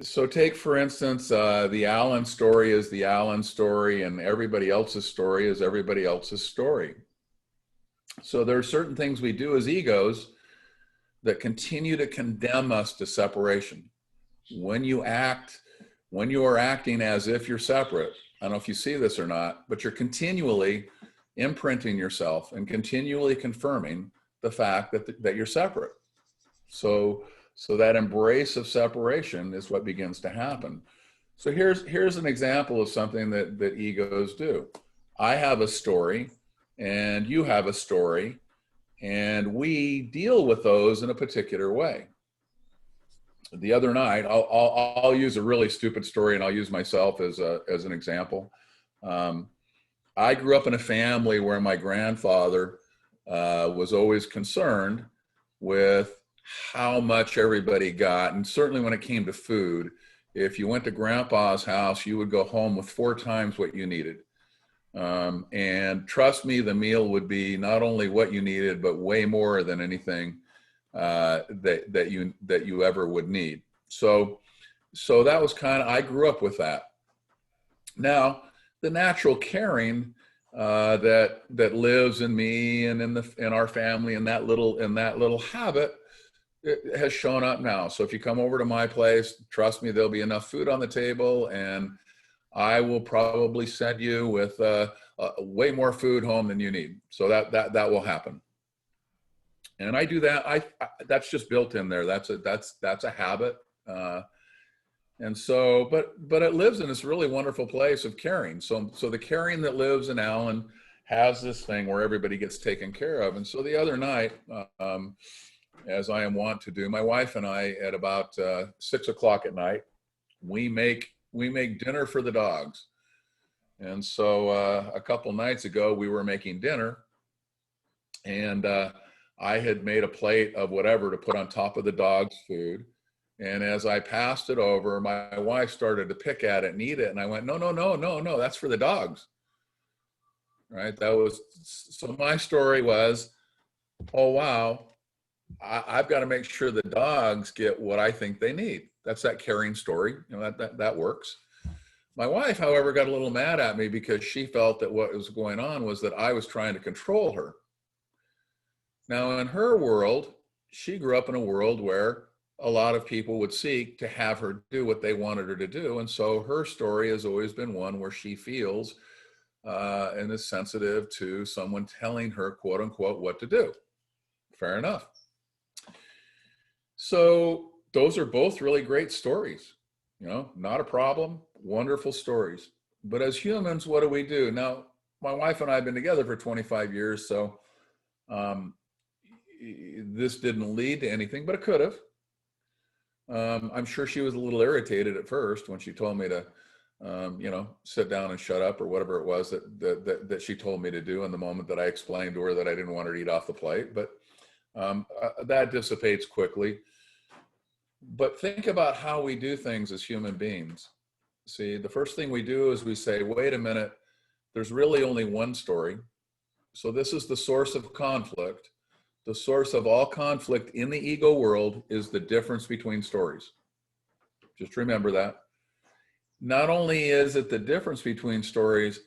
So take, for instance, the Allen story is the Allen story, and everybody else's story is everybody else's story. So there are certain things we do as egos that continue to condemn us to separation. When you act, when you are acting as if you're separate, I don't know if you see this or not, but you're continually imprinting yourself and continually confirming the fact that you're separate. So, so that embrace of separation is what begins to happen. So here's an example of something that egos do. I have a story, and you have a story, and we deal with those in a particular way. The other night, I'll use a really stupid story, and I'll use myself as an example. Um, I grew up in a family where my grandfather was always concerned with how much everybody got, and certainly when it came to food, if you went to grandpa's house, you would go home with 4 times what you needed. And trust me, the meal would be not only what you needed, but way more than anything that you ever would need. So that was kind of, I grew up with that. Now, the natural caring that lives in me and in our family, and that little habit, it has shown up now. So if you come over to my place, trust me, there'll be enough food on the table, and I will probably send you with way more food home than you need. So that will happen. And I do that. That's just built in there. That's a habit. And so, but it lives in this really wonderful place of caring. So the caring that lives in Alan has this thing where everybody gets taken care of. And so the other night, as I am wont to do, my wife and I, at about 6 o'clock at night, we make dinner for the dogs. And so a couple nights ago, we were making dinner, and I had made a plate of whatever to put on top of the dog's food. And as I passed it over, my wife started to pick at it and eat it. And I went, no, no, no, no, no, that's for the dogs. Right? So my story was, oh, wow, I've got to make sure the dogs get what I think they need. That's that caring story. You know, that works. My wife, however, got a little mad at me because she felt that what was going on was that I was trying to control her. Now, in her world, she grew up in a world where a lot of people would seek to have her do what they wanted her to do. And so her story has always been one where she feels and is sensitive to someone telling her, quote unquote, what to do. Fair enough. So those are both really great stories, you know, not a problem, wonderful stories. But as humans, what do? Now, my wife and I have been together for 25 years, so this didn't lead to anything, but it could have. I'm sure she was a little irritated at first when she told me to, sit down and shut up, or whatever it was that she told me to do in the moment that I explained to her that I didn't want her to eat off the plate. But that dissipates quickly. But think about how we do things as human beings. See, the first thing we do is we say, wait a minute, there's really only one story. So this is the source of conflict. The source of all conflict in the ego world is the difference between stories. Just remember that. Not only is it the difference between stories,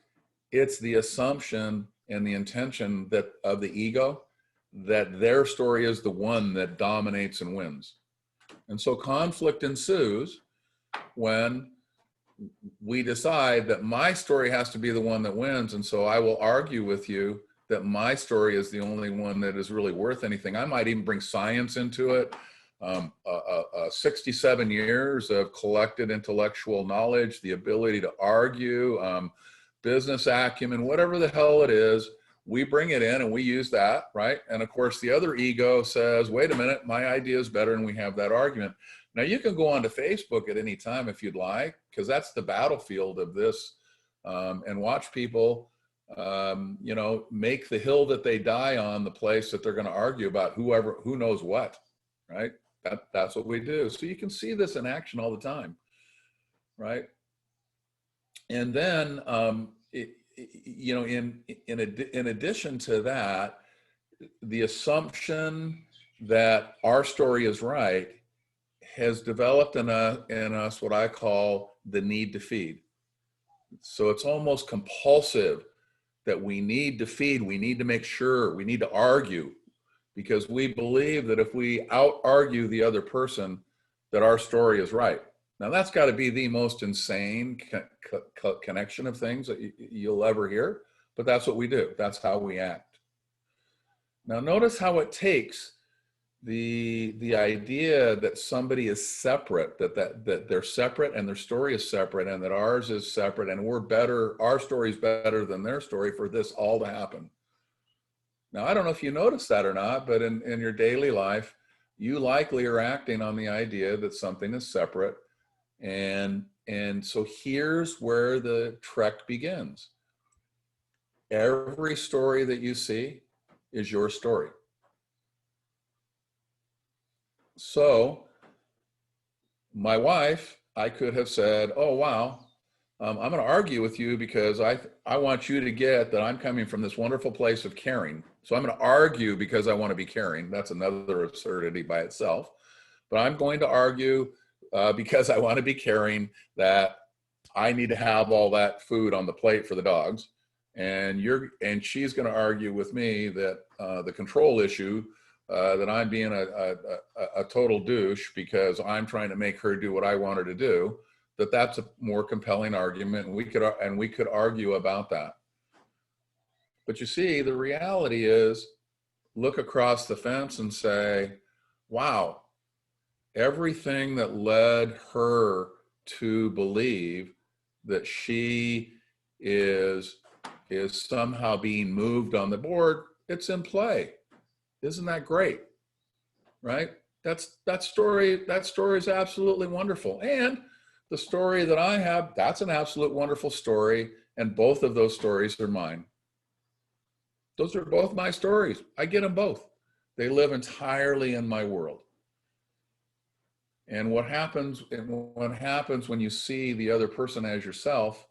it's the assumption and the intention that of the ego that their story is the one that dominates and wins. And so conflict ensues when we decide that my story has to be the one that wins. And so I will argue with you that my story is the only one that is really worth anything. I might even bring science into it. 67 years of collected intellectual knowledge, the ability to argue, business acumen, whatever the hell it is, we bring it in and we use that, right? And of course, the other ego says, wait a minute, my idea is better, and we have that argument. Now, you can go on to Facebook at any time if you'd like, because that's the battlefield of this, and watch people, make the hill that they die on the place that they're going to argue about who knows what, right? That's what we do. So you can see this in action all the time, right? And then, in addition to that, the assumption that our story is right has developed in us what I call the need to feed. So it's almost compulsive that we need to feed, we need to make sure, we need to argue, because we believe that if we out-argue the other person, that our story is right. Now that's got to be the most insane connection of things that you'll ever hear, but that's what we do. That's how we act. Now notice how it takes the idea that somebody is separate, that they're separate and their story is separate and that ours is separate and we're better, our story is better than their story, for this all to happen. Now, I don't know if you notice that or not, but in your daily life, you likely are acting on the idea that something is separate. And so here's where the trek begins. Every story that you see is your story. So my wife, I could have said, oh, wow, I'm going to argue with you because I want you to get that I'm coming from this wonderful place of caring. So I'm going to argue because I want to be caring. That's another absurdity by itself. But I'm going to argue because I want to be caring that I need to have all that food on the plate for the dogs. And she's going to argue with me that the control issue, that I'm being a total douche because I'm trying to make her do what I want her to do, that's a more compelling argument, and we could argue about that. But you see, the reality is, look across the fence and say, wow, everything that led her to believe that she is somehow being moved on the board, it's in play. Isn't that great? Right? That story is absolutely wonderful. And the story that I have, that's an absolute wonderful story. And both of those stories are mine. Those are both my stories. I get them both. They live entirely in my world. And what happens when you see the other person as yourself,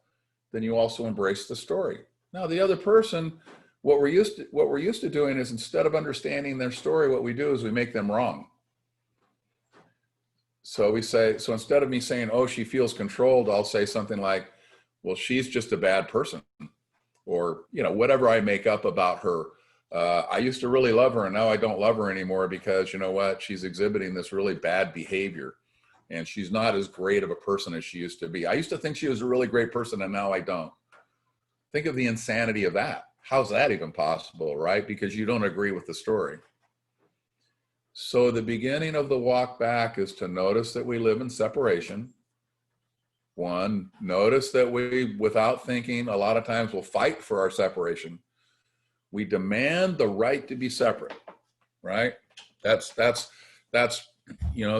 then you also embrace the story. Now, the other person, what we're used to doing is, instead of understanding their story, what we do is we make them wrong. So instead of me saying, oh, she feels controlled, I'll say something like, well, she's just a bad person. Or, whatever I make up about her. I used to really love her and now I don't love her anymore because, you know what, she's exhibiting this really bad behavior and she's not as great of a person as she used to be. I used to think she was a really great person and now I don't. Think of the insanity of that. How's that even possible, right? Because you don't agree with the story. So the beginning of the walk back is to notice that we live in separation. One, notice that we, without thinking, a lot of times will fight for our separation. We demand the right to be separate, right? That's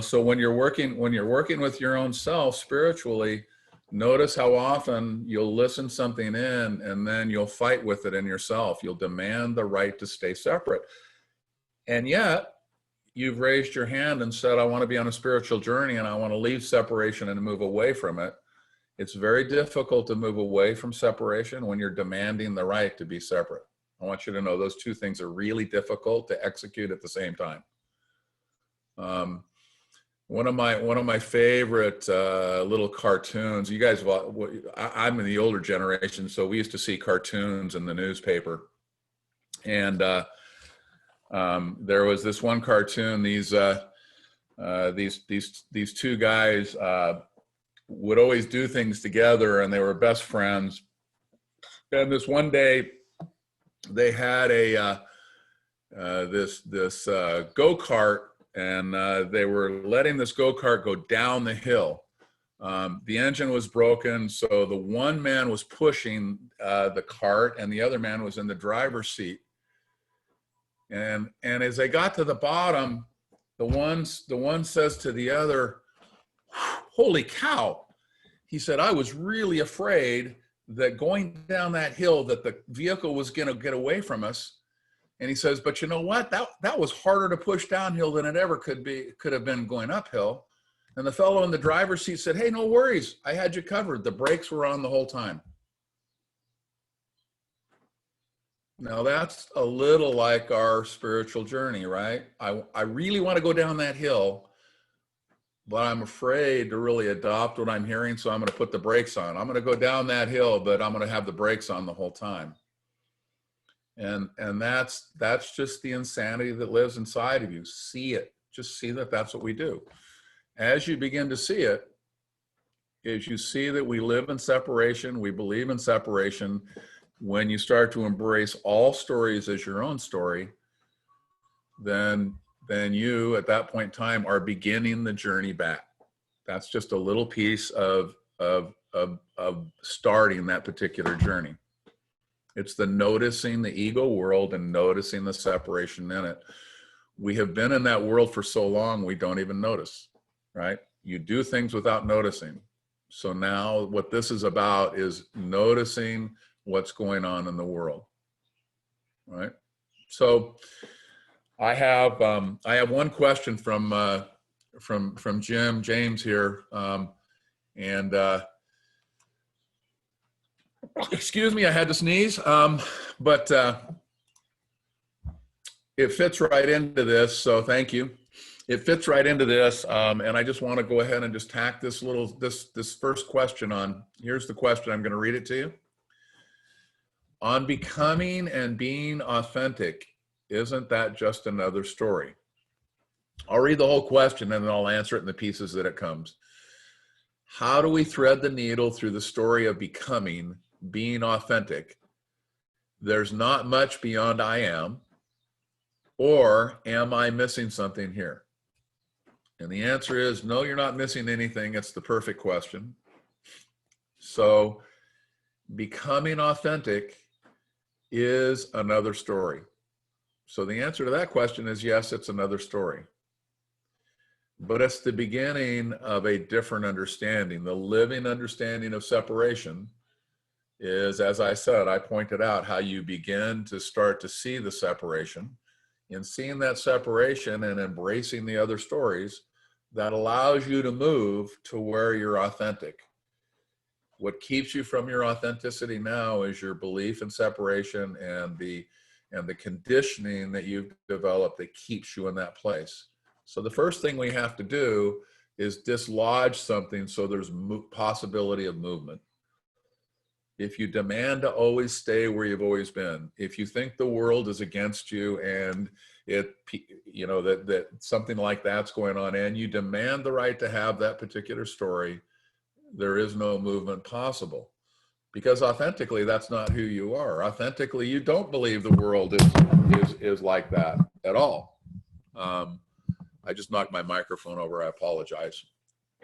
so when you're working with your own self spiritually, notice how often you'll listen something in and then you'll fight with it in yourself. You'll demand the right to stay separate. And yet you've raised your hand and said, I want to be on a spiritual journey and I want to leave separation and move away from it. It's very difficult to move away from separation when you're demanding the right to be separate. I want you to know those two things are really difficult to execute at the same time. One of my favorite little cartoons. You guys, I'm in the older generation, so we used to see cartoons in the newspaper, and there was this one cartoon. These two guys would always do things together, and they were best friends. And this one day, they had this go-kart, and they were letting this go-kart go down the hill. The engine was broken, so the one man was pushing the cart, and the other man was in the driver's seat. And as they got to the bottom, the one says to the other, holy cow. He said, I was really afraid that going down that hill that the vehicle was going to get away from us. And he says, but you know what? That was harder to push downhill than it ever could have been going uphill. And the fellow in the driver's seat said, hey, no worries. I had you covered. The brakes were on the whole time. Now that's a little like our spiritual journey, right? I really want to go down that hill, but I'm afraid to really adopt what I'm hearing, so I'm going to put the brakes on. I'm going to go down that hill, but I'm going to have the brakes on the whole time. And that's just the insanity that lives inside of you. See it. Just see that that's what we do. As you begin to see it, is you see that we live in separation, we believe in separation. When you start to embrace all stories as your own story, then you, at that point in time, are beginning the journey back. That's just a little piece of starting that particular journey. It's the noticing the ego world and noticing the separation in it. We have been in that world for so long, we don't even notice, right? You do things without noticing. So now what this is about is noticing what's going on in the world, right? So I have one question from James here, and excuse me, I had to sneeze, but it fits right into this. So thank you. It fits right into this, and I just want to go ahead and just tack this first question on. Here's the question. I'm going to read it to you. On becoming and being authentic, isn't that just another story? I'll read the whole question and then I'll answer it in the pieces that it comes. How do we thread the needle through the story of becoming, being authentic? There's not much beyond I am, or am I missing something here? And the answer is no, you're not missing anything. It's the perfect question. So becoming authentic is another story. So the answer to that question is yes, it's another story. But it's the beginning of a different understanding. The living understanding of separation is, as I said, I pointed out how you begin to start to see the separation. In seeing that separation and embracing the other stories, that allows you to move to where you're authentic. What keeps you from your authenticity now is your belief in separation and the conditioning that you've developed that keeps you in that place. So the first thing we have to do is dislodge something so there's possibility of movement. If you demand to always stay where you've always been, if you think the world is against you and that something like that's going on, and you demand the right to have that particular story, there is no movement possible. Because authentically, that's not who you are. Authentically, you don't believe the world is like that at all. I just knocked my microphone over. I apologize.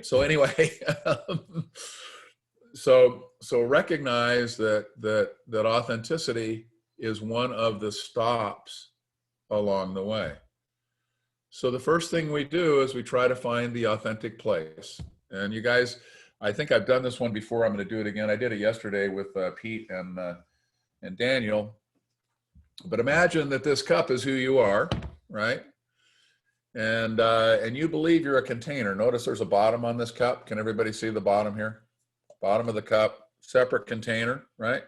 So anyway, so recognize that authenticity is one of the stops along the way. So the first thing we do is we try to find the authentic place. And you guys, I think I've done this one before. I'm going to do it again. I did it yesterday with Pete and Daniel. But imagine that this cup is who you are, right? And you believe you're a container. Notice there's a bottom on this cup. Can everybody see the bottom here? Bottom of the cup, separate container, right?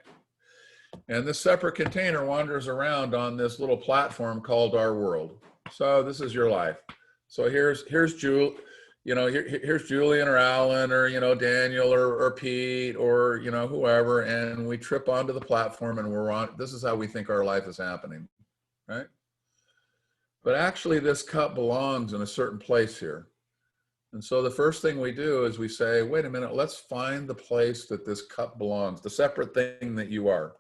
And this separate container wanders around on this little platform called our world. So this is your life. So here's Julie, here's Julian or Alan or, Daniel or Pete or, whoever, and we trip onto the platform and we're on, this is how we think our life is happening, right? But actually this cup belongs in a certain place here. And so the first thing we do is we say, wait a minute, let's find the place that this cup belongs, the separate thing that you are,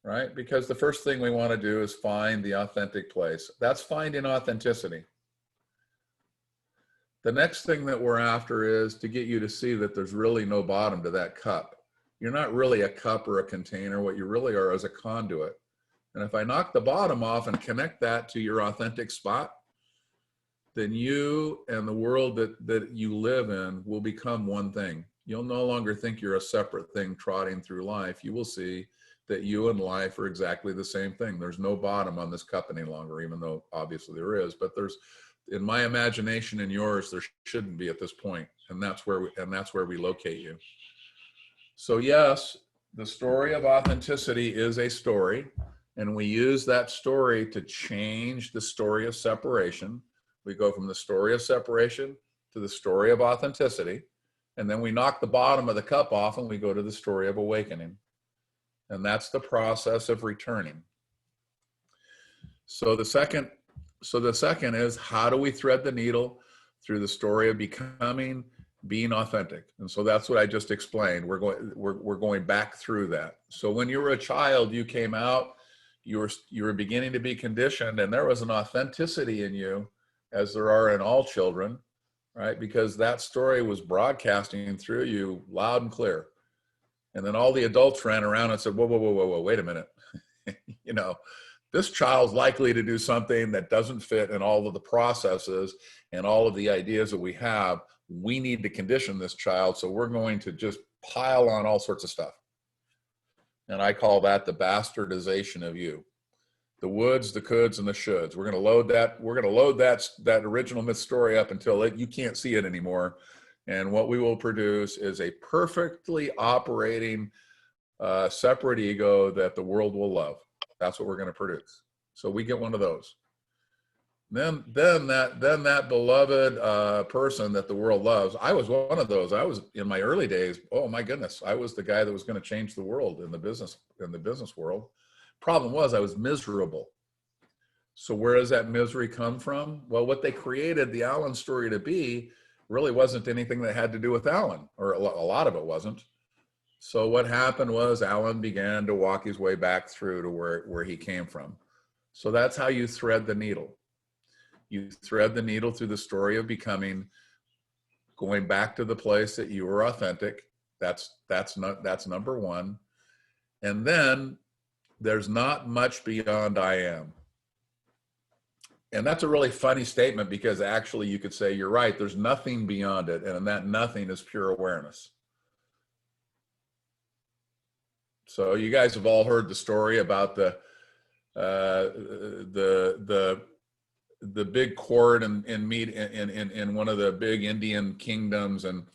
right? Because the first thing we want to do is find the authentic place. That's finding authenticity. The next thing that we're after is to get you to see that there's really no bottom to that cup. You're not really a cup or a container. What you really are is a conduit. And if I knock the bottom off and connect that to your authentic spot, then you and the world that you live in will become one thing. You'll no longer think you're a separate thing trotting through life. You will see that you and life are exactly the same thing. There's no bottom on this cup any longer, even though obviously there is, but there's, in my imagination and yours, there shouldn't be at this point. And that's where we locate you. So yes, the story of authenticity is a story, and we use that story to change the story of separation. We go from the story of separation to the story of authenticity, and then we knock the bottom of the cup off and we go to the story of awakening. And that's the process of returning. So the second is, how do we thread the needle through the story of becoming, being authentic? And so that's what I just explained. We're going back through that. So when you were a child, you came out, you were beginning to be conditioned, and there was an authenticity in you, as there are in all children, right? Because that story was broadcasting through you loud and clear. And then all the adults ran around and said, whoa, whoa, whoa, whoa, whoa, wait a minute. You know, this child's likely to do something that doesn't fit in all of the processes and all of the ideas that we have. We need to condition this child, so we're going to just pile on all sorts of stuff. And I call that the bastardization of you. The woulds, the coulds, and the shoulds. We're going to load that original myth story up until you can't see it anymore. And what we will produce is a perfectly operating separate ego that the world will love. That's what we're going to produce. So we get one of those. Then that beloved person that the world loves. I was one of those. I was, in my early days, oh my goodness, I was the guy that was going to change the world in the business world. Problem was, I was miserable. So where does that misery come from? Well, what they created the Alan story to be really wasn't anything that had to do with Alan, or a lot of it wasn't. So what happened was Alan began to walk his way back through to where he came from. So that's how you thread the needle. You thread the needle through the story of becoming, going back to the place that you were authentic. That's number one. And then there's not much beyond I am. And that's a really funny statement, because actually you could say, you're right, there's nothing beyond it. And that nothing is pure awareness. So you guys have all heard the story about the big court in one of the big Indian kingdoms. And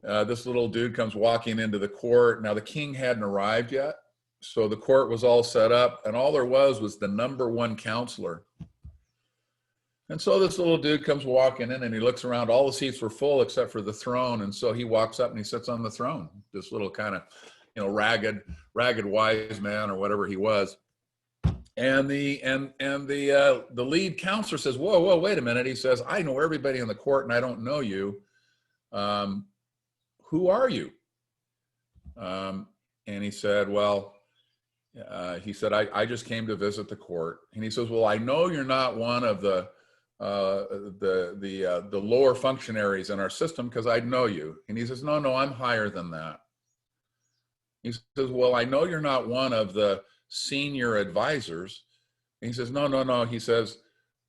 this little dude comes walking into the court. Now the king hadn't arrived yet. So the court was all set up, and all there was the number one counselor. And so this little dude comes walking in, and he looks around. All the seats were full except for the throne. And so he walks up and he sits on the throne. This little kind of, ragged wise man, or whatever he was. And the lead counselor says, whoa, wait a minute. He says, I know everybody in the court, and I don't know you. Who are you? And he said, well, I just came to visit the court. And he says, well, I know you're not one of the lower functionaries in our system, because I know you. And he says, no, I'm higher than that. He says, well, I know you're not one of the senior advisors. And he says, no. He says,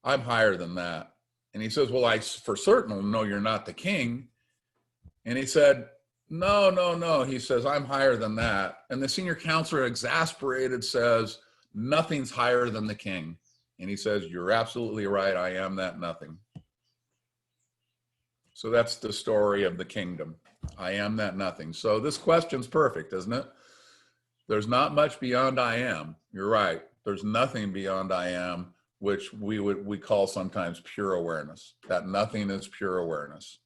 I'm higher than that. And he says, well, I for certain know you're not the king. And he said, no. He says, I'm higher than that. And the senior counselor, exasperated, says, nothing's higher than the king. And he says, you're absolutely right. I am that nothing. So that's the story of the kingdom. I am that nothing. So this question's perfect, isn't it? There's not much beyond I am. You're right. There's nothing beyond I am, which we call sometimes pure awareness. That nothing is pure awareness.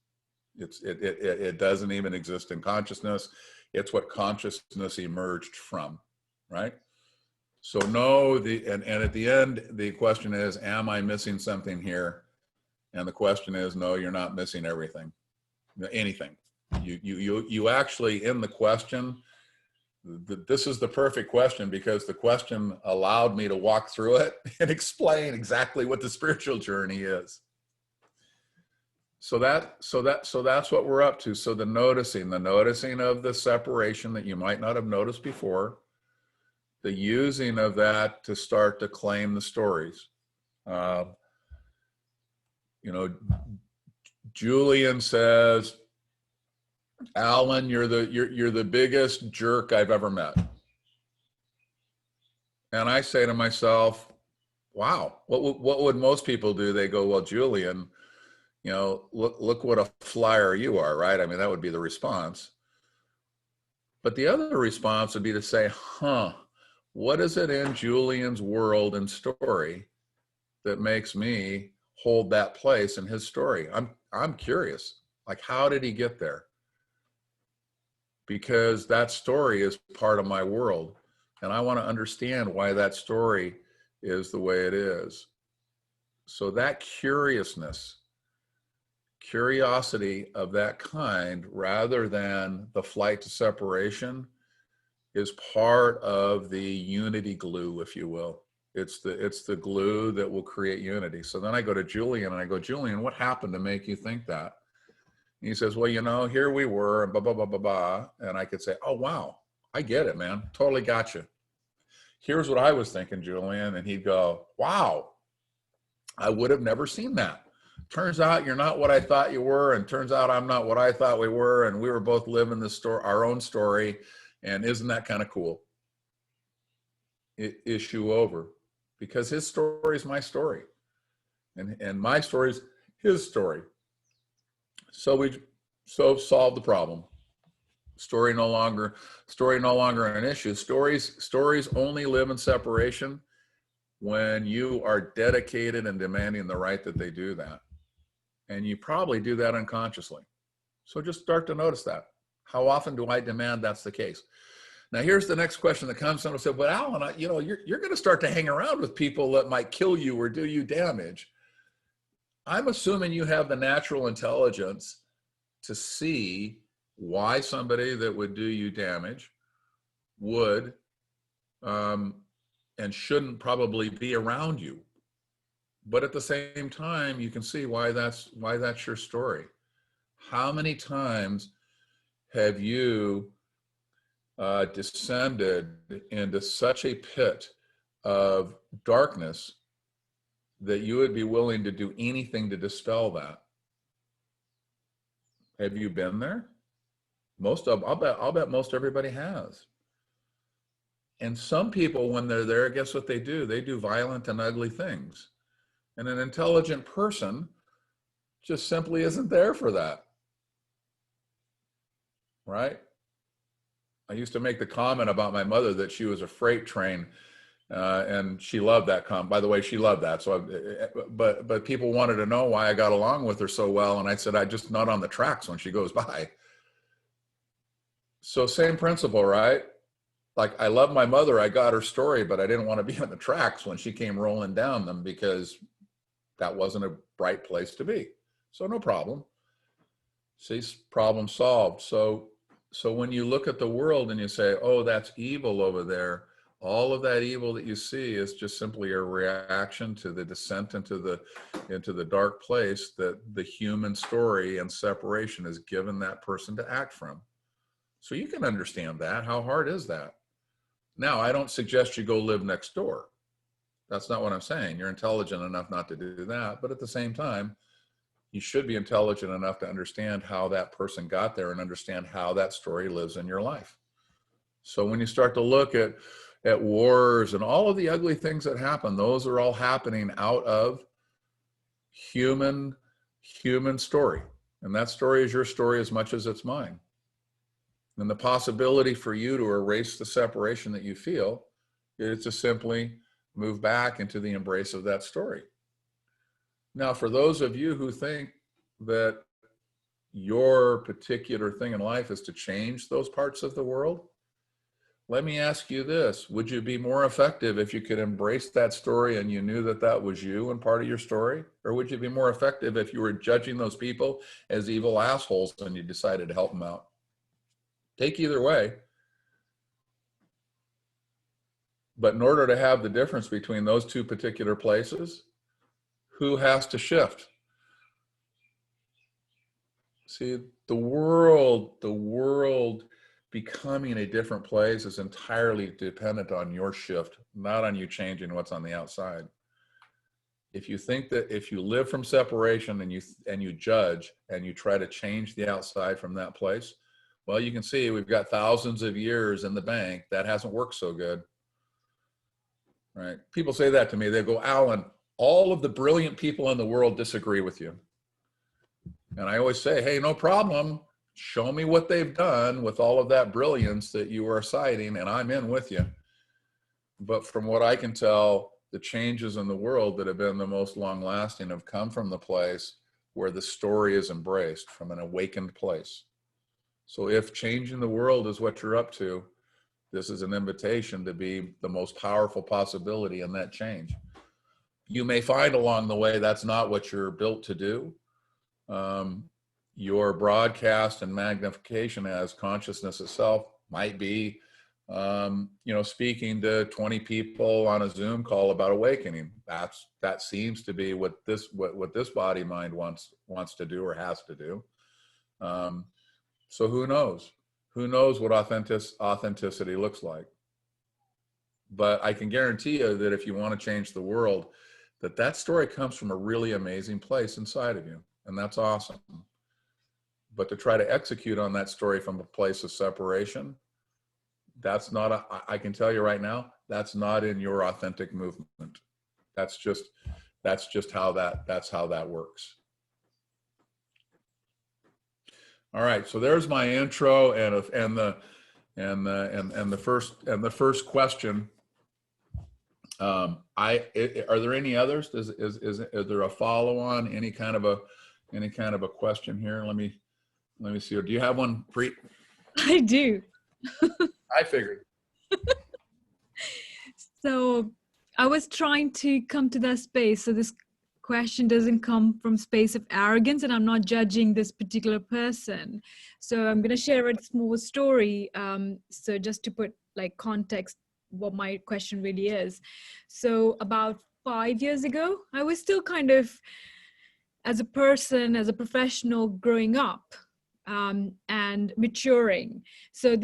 It doesn't even exist in consciousness. It's what consciousness emerged from, right? So and at the end, the question is, am I missing something here? And the question is, no, you're not missing everything, anything. You actually, in the question, this is the perfect question, because the question allowed me to walk through it and explain exactly what the spiritual journey is. So that's what we're up to. So the noticing of the separation that you might not have noticed before, the using of that to start to claim the stories. Julian says, Alan, you're the biggest jerk I've ever met. And I say to myself, wow, what would most people do? They go, well, Julian, look what a flyer you are, right? I mean, that would be the response. But the other response would be to say, what is it in Julian's world and story that makes me hold that place in his story? I'm curious. Like, how did he get there? Because that story is part of my world. And I want to understand why that story is the way it is. So that curiosity of that kind, rather than the flight to separation, is part of the unity glue, if you will. It's the glue that will create unity. So then I go to Julian and I go, Julian, what happened to make you think that? And he says, well, you know, here we were, and blah, blah, blah, blah, blah. And I could say, oh, wow, I get it, man. Totally got you. Here's what I was thinking, Julian. And he'd go, wow, I would have never seen that. Turns out you're not what I thought you were. And turns out I'm not what I thought we were. And we were both living the story, our own story. And isn't that kind of cool? Issue over. Because his story is my story. And my story is his story. So we solved the problem. Story no longer an issue. Stories only live in separation when you are dedicated and demanding the right that they do that. And you probably do that unconsciously. So just start to notice that. How often do I demand that's the case? Now, here's the next question that comes. Someone said, but Alan, you know, you're going to start to hang around with people that might kill you or do you damage. I'm assuming you have the natural intelligence to see why somebody that would do you damage would and shouldn't probably be around you. But at the same time, you can see why that's your story. How many times have you descended into such a pit of darkness that you would be willing to do anything to dispel that? Have you been there? I'll bet most everybody has. And some people, when they're there, guess what they do? They do violent and ugly things. And an intelligent person just simply isn't there for that. Right? I used to make the comment about my mother that she was a freight train, and she loved that comment. By the way, she loved that. So, but people wanted to know why I got along with her so well, and I said, I just not on the tracks when she goes by. So same principle, right? Like, I love my mother, I got her story, but I didn't want to be on the tracks when she came rolling down them because that wasn't a bright place to be. So no problem. See, problem solved. So when you look at the world and you say, oh, that's evil over there, all of that evil that you see is just simply a reaction to the descent into the dark place that the human story and separation has given that person to act from. So you can understand that. How hard is that? Now, I don't suggest you go live next door. That's not what I'm saying. You're intelligent enough not to do that. But at the same time, you should be intelligent enough to understand how that person got there and understand how that story lives in your life. So when you start to look at wars and all of the ugly things that happen, those are all happening out of human story. And that story is your story as much as it's mine. And the possibility for you to erase the separation that you feel is to simply move back into the embrace of that story. Now, for those of you who think that your particular thing in life is to change those parts of the world, let me ask you this. Would you be more effective if you could embrace that story and you knew that that was you and part of your story? Or would you be more effective if you were judging those people as evil assholes and you decided to help them out? Take either way. But in order to have the difference between those two particular places, who has to shift? See, the world becoming a different place is entirely dependent on your shift, not on you changing what's on the outside. If you think that if you live from separation and you judge and you try to change the outside from that place, well, you can see we've got thousands of years in the bank. That hasn't worked so good, right? People say that to me. They go, Alan, all of the brilliant people in the world disagree with you. And I always say, hey, no problem. Show me what they've done with all of that brilliance that you are citing, and I'm in with you. But from what I can tell, the changes in the world that have been the most long lasting have come from the place where the story is embraced from an awakened place. So if changing the world is what you're up to, this is an invitation to be the most powerful possibility in that change. You may find along the way that's not what you're built to do. Your broadcast and magnification as consciousness itself might be, speaking to 20 people on a Zoom call about awakening. That seems to be what this body mind wants to do or has to do. So who knows? Who knows what authenticity looks like? But I can guarantee you that if you want to change the world, that story comes from a really amazing place inside of you, and that's awesome. But to try to execute on that story from a place of separation, that's not I can tell you right now, that's not in your authentic movement. That's just how that works. All right, so there's my intro and the first question. Are there any others? Is there a follow-on? Any kind of a question here? Let me see. Do you have one, Preet? I do. I figured. So I was trying to come to that space. So this question doesn't come from space of arrogance, and I'm not judging this particular person. So I'm going to share a small story. So just to put like context, what my question really is. So about 5 years ago, I was still kind of, as a person, as a professional, growing up and maturing. So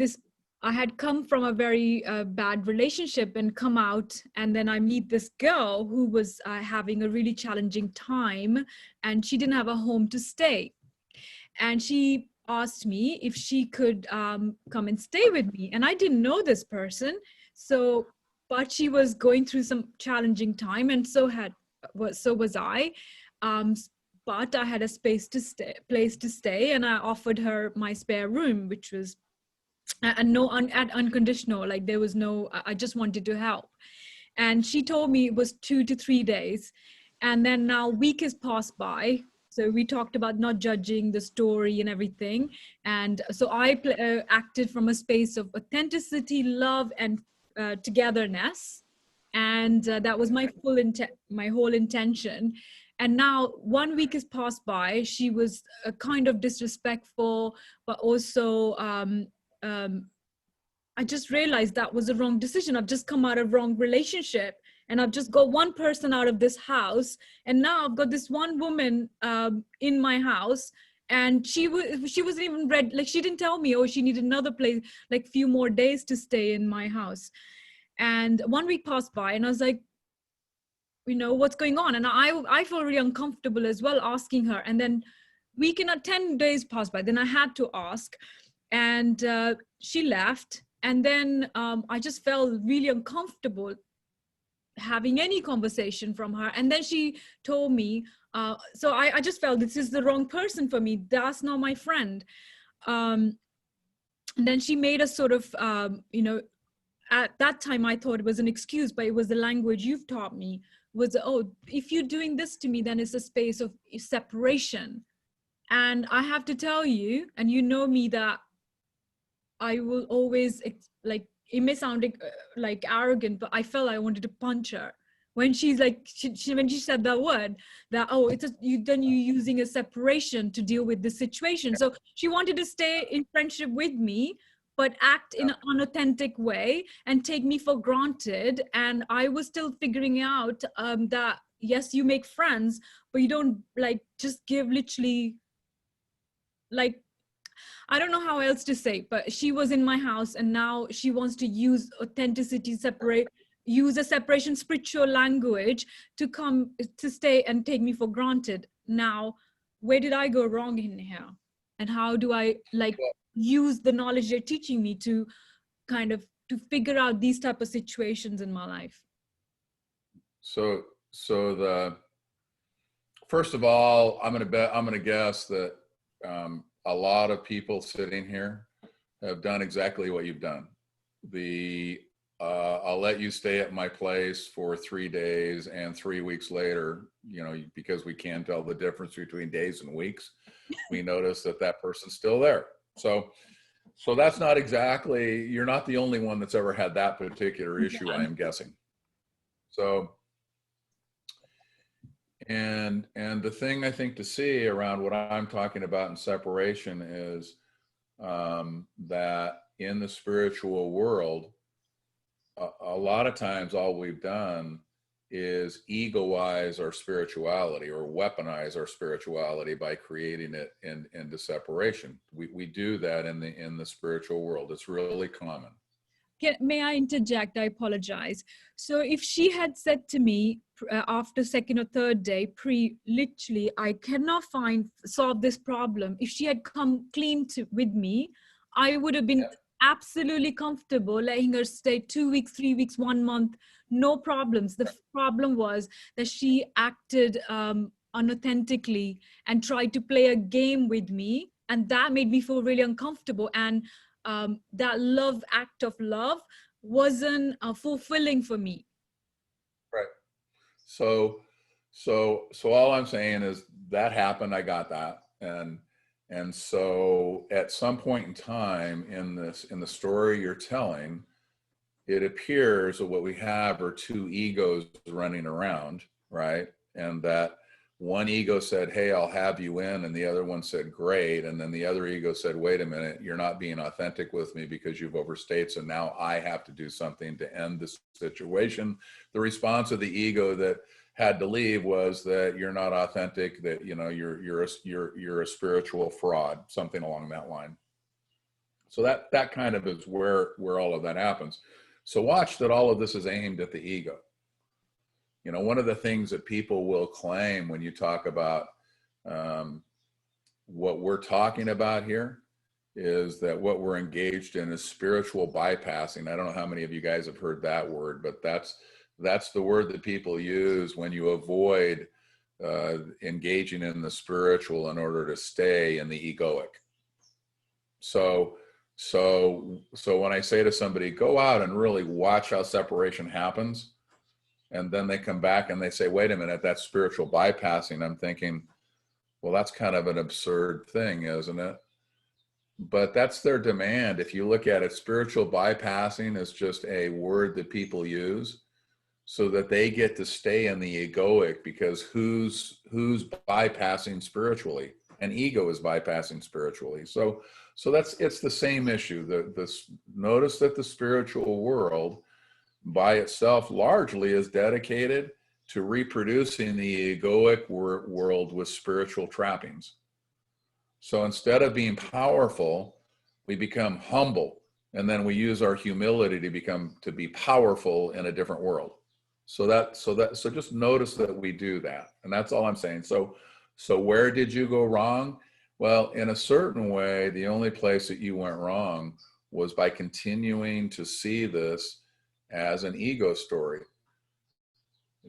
I had come from a very bad relationship and come out, and then I meet this girl who was having a really challenging time, and she didn't have a home to stay. And she asked me if she could come and stay with me. And I didn't know this person. But she was going through some challenging time, and so was I. But I had a place to stay, and I offered her my spare room, which was unconditional. Like there was no, I just wanted to help. And she told me it was 2 to 3 days. And then now a week has passed by. So we talked about not judging the story and everything. And so I acted from a space of authenticity, love, and togetherness. And that was my whole intention. And now 1 week has passed by. She was kind of disrespectful, but also I just realized that was a wrong decision. I've just come out of wrong relationship, and I've just got one person out of this house, and now I've got this one woman in my house, and she wasn't even ready. Like she didn't tell me, oh, she needed another place, like few more days to stay in my house. And 1 week passed by, and I was like, what's going on? And I felt really uncomfortable as well asking her. And then 10 days passed by. Then I had to ask, and she left. And then I just felt really uncomfortable having any conversation from her. And then she told me, so I just felt this is the wrong person for me. That's not my friend. And then she made a sort of, at that time I thought it was an excuse, but it was the language you've taught me was, oh, if you're doing this to me, then it's a space of separation. And I have to tell you, and you know me, that I will always, like, it may sound like arrogant, but I felt I wanted to punch her when she's like, when she said that word, that, oh, then you're using a separation to deal with the situation. So she wanted to stay in friendship with me, but act in an unauthentic way and take me for granted. And I was still figuring out that, yes, you make friends, but you don't like just give literally, like, I don't know how else to say, but she was in my house, and now she wants to use authenticity, use a separation spiritual language to come to stay and take me for granted. Now, where did I go wrong in here? And how do I use the knowledge you're teaching me to kind of to figure out these type of situations in my life? So first of all, I'm going to guess that a lot of people sitting here have done exactly what you've done. The I'll let you stay at my place for 3 days, and 3 weeks later, because we can tell the difference between days and weeks, we notice that that person's still there. So that's not exactly, you're not the only one that's ever had that particular issue, I am guessing. So, and the thing I think to see around what I'm talking about in separation is that in the spiritual world, a lot of times all we've done is egoize our spirituality or weaponize our spirituality by creating it into separation. We do that in the spiritual world. It's really common. May I interject? I apologize. So if she had said to me after second or third day, literally, I cannot solve this problem. If she had come clean with me, I would have been absolutely comfortable letting her stay 2 weeks, 3 weeks, 1 month, no problems. The problem was that she acted unauthentically and tried to play a game with me. And that made me feel really uncomfortable. And that act of love wasn't fulfilling for me. Right. So all I'm saying is that happened. I got that. And so at some point in time in the story you're telling, it appears that what we have are two egos running around, right? And that one ego said, hey, I'll have you in. And the other one said, great. And then the other ego said, wait a minute, you're not being authentic with me because you've overstayed. So now I have to do something to end this situation. The response of the ego that had to leave was that you're not authentic, that, you're a spiritual fraud, something along that line. So that kind of is where all of that happens. So watch that all of this is aimed at the ego. One of the things that people will claim when you talk about what we're talking about here is that what we're engaged in is spiritual bypassing. I don't know how many of you guys have heard that word, but that's the word that people use when you avoid engaging in the spiritual in order to stay in the egoic. So when I say to somebody, go out and really watch how separation happens, and then they come back and they say, wait a minute, that's spiritual bypassing. I'm thinking, well, that's kind of an absurd thing, isn't it? But that's their demand. If you look at it, spiritual bypassing is just a word that people use so that they get to stay in the egoic, because who's bypassing spiritually? An ego is bypassing spiritually. So it's the same issue. Notice that the spiritual world by itself largely is dedicated to reproducing the egoic world with spiritual trappings. So instead of being powerful, we become humble, and then we use our humility to be powerful in a different world. So just notice that we do that, and that's all I'm saying. So where did you go wrong? Well, in a certain way, the only place that you went wrong was by continuing to see this as an ego story,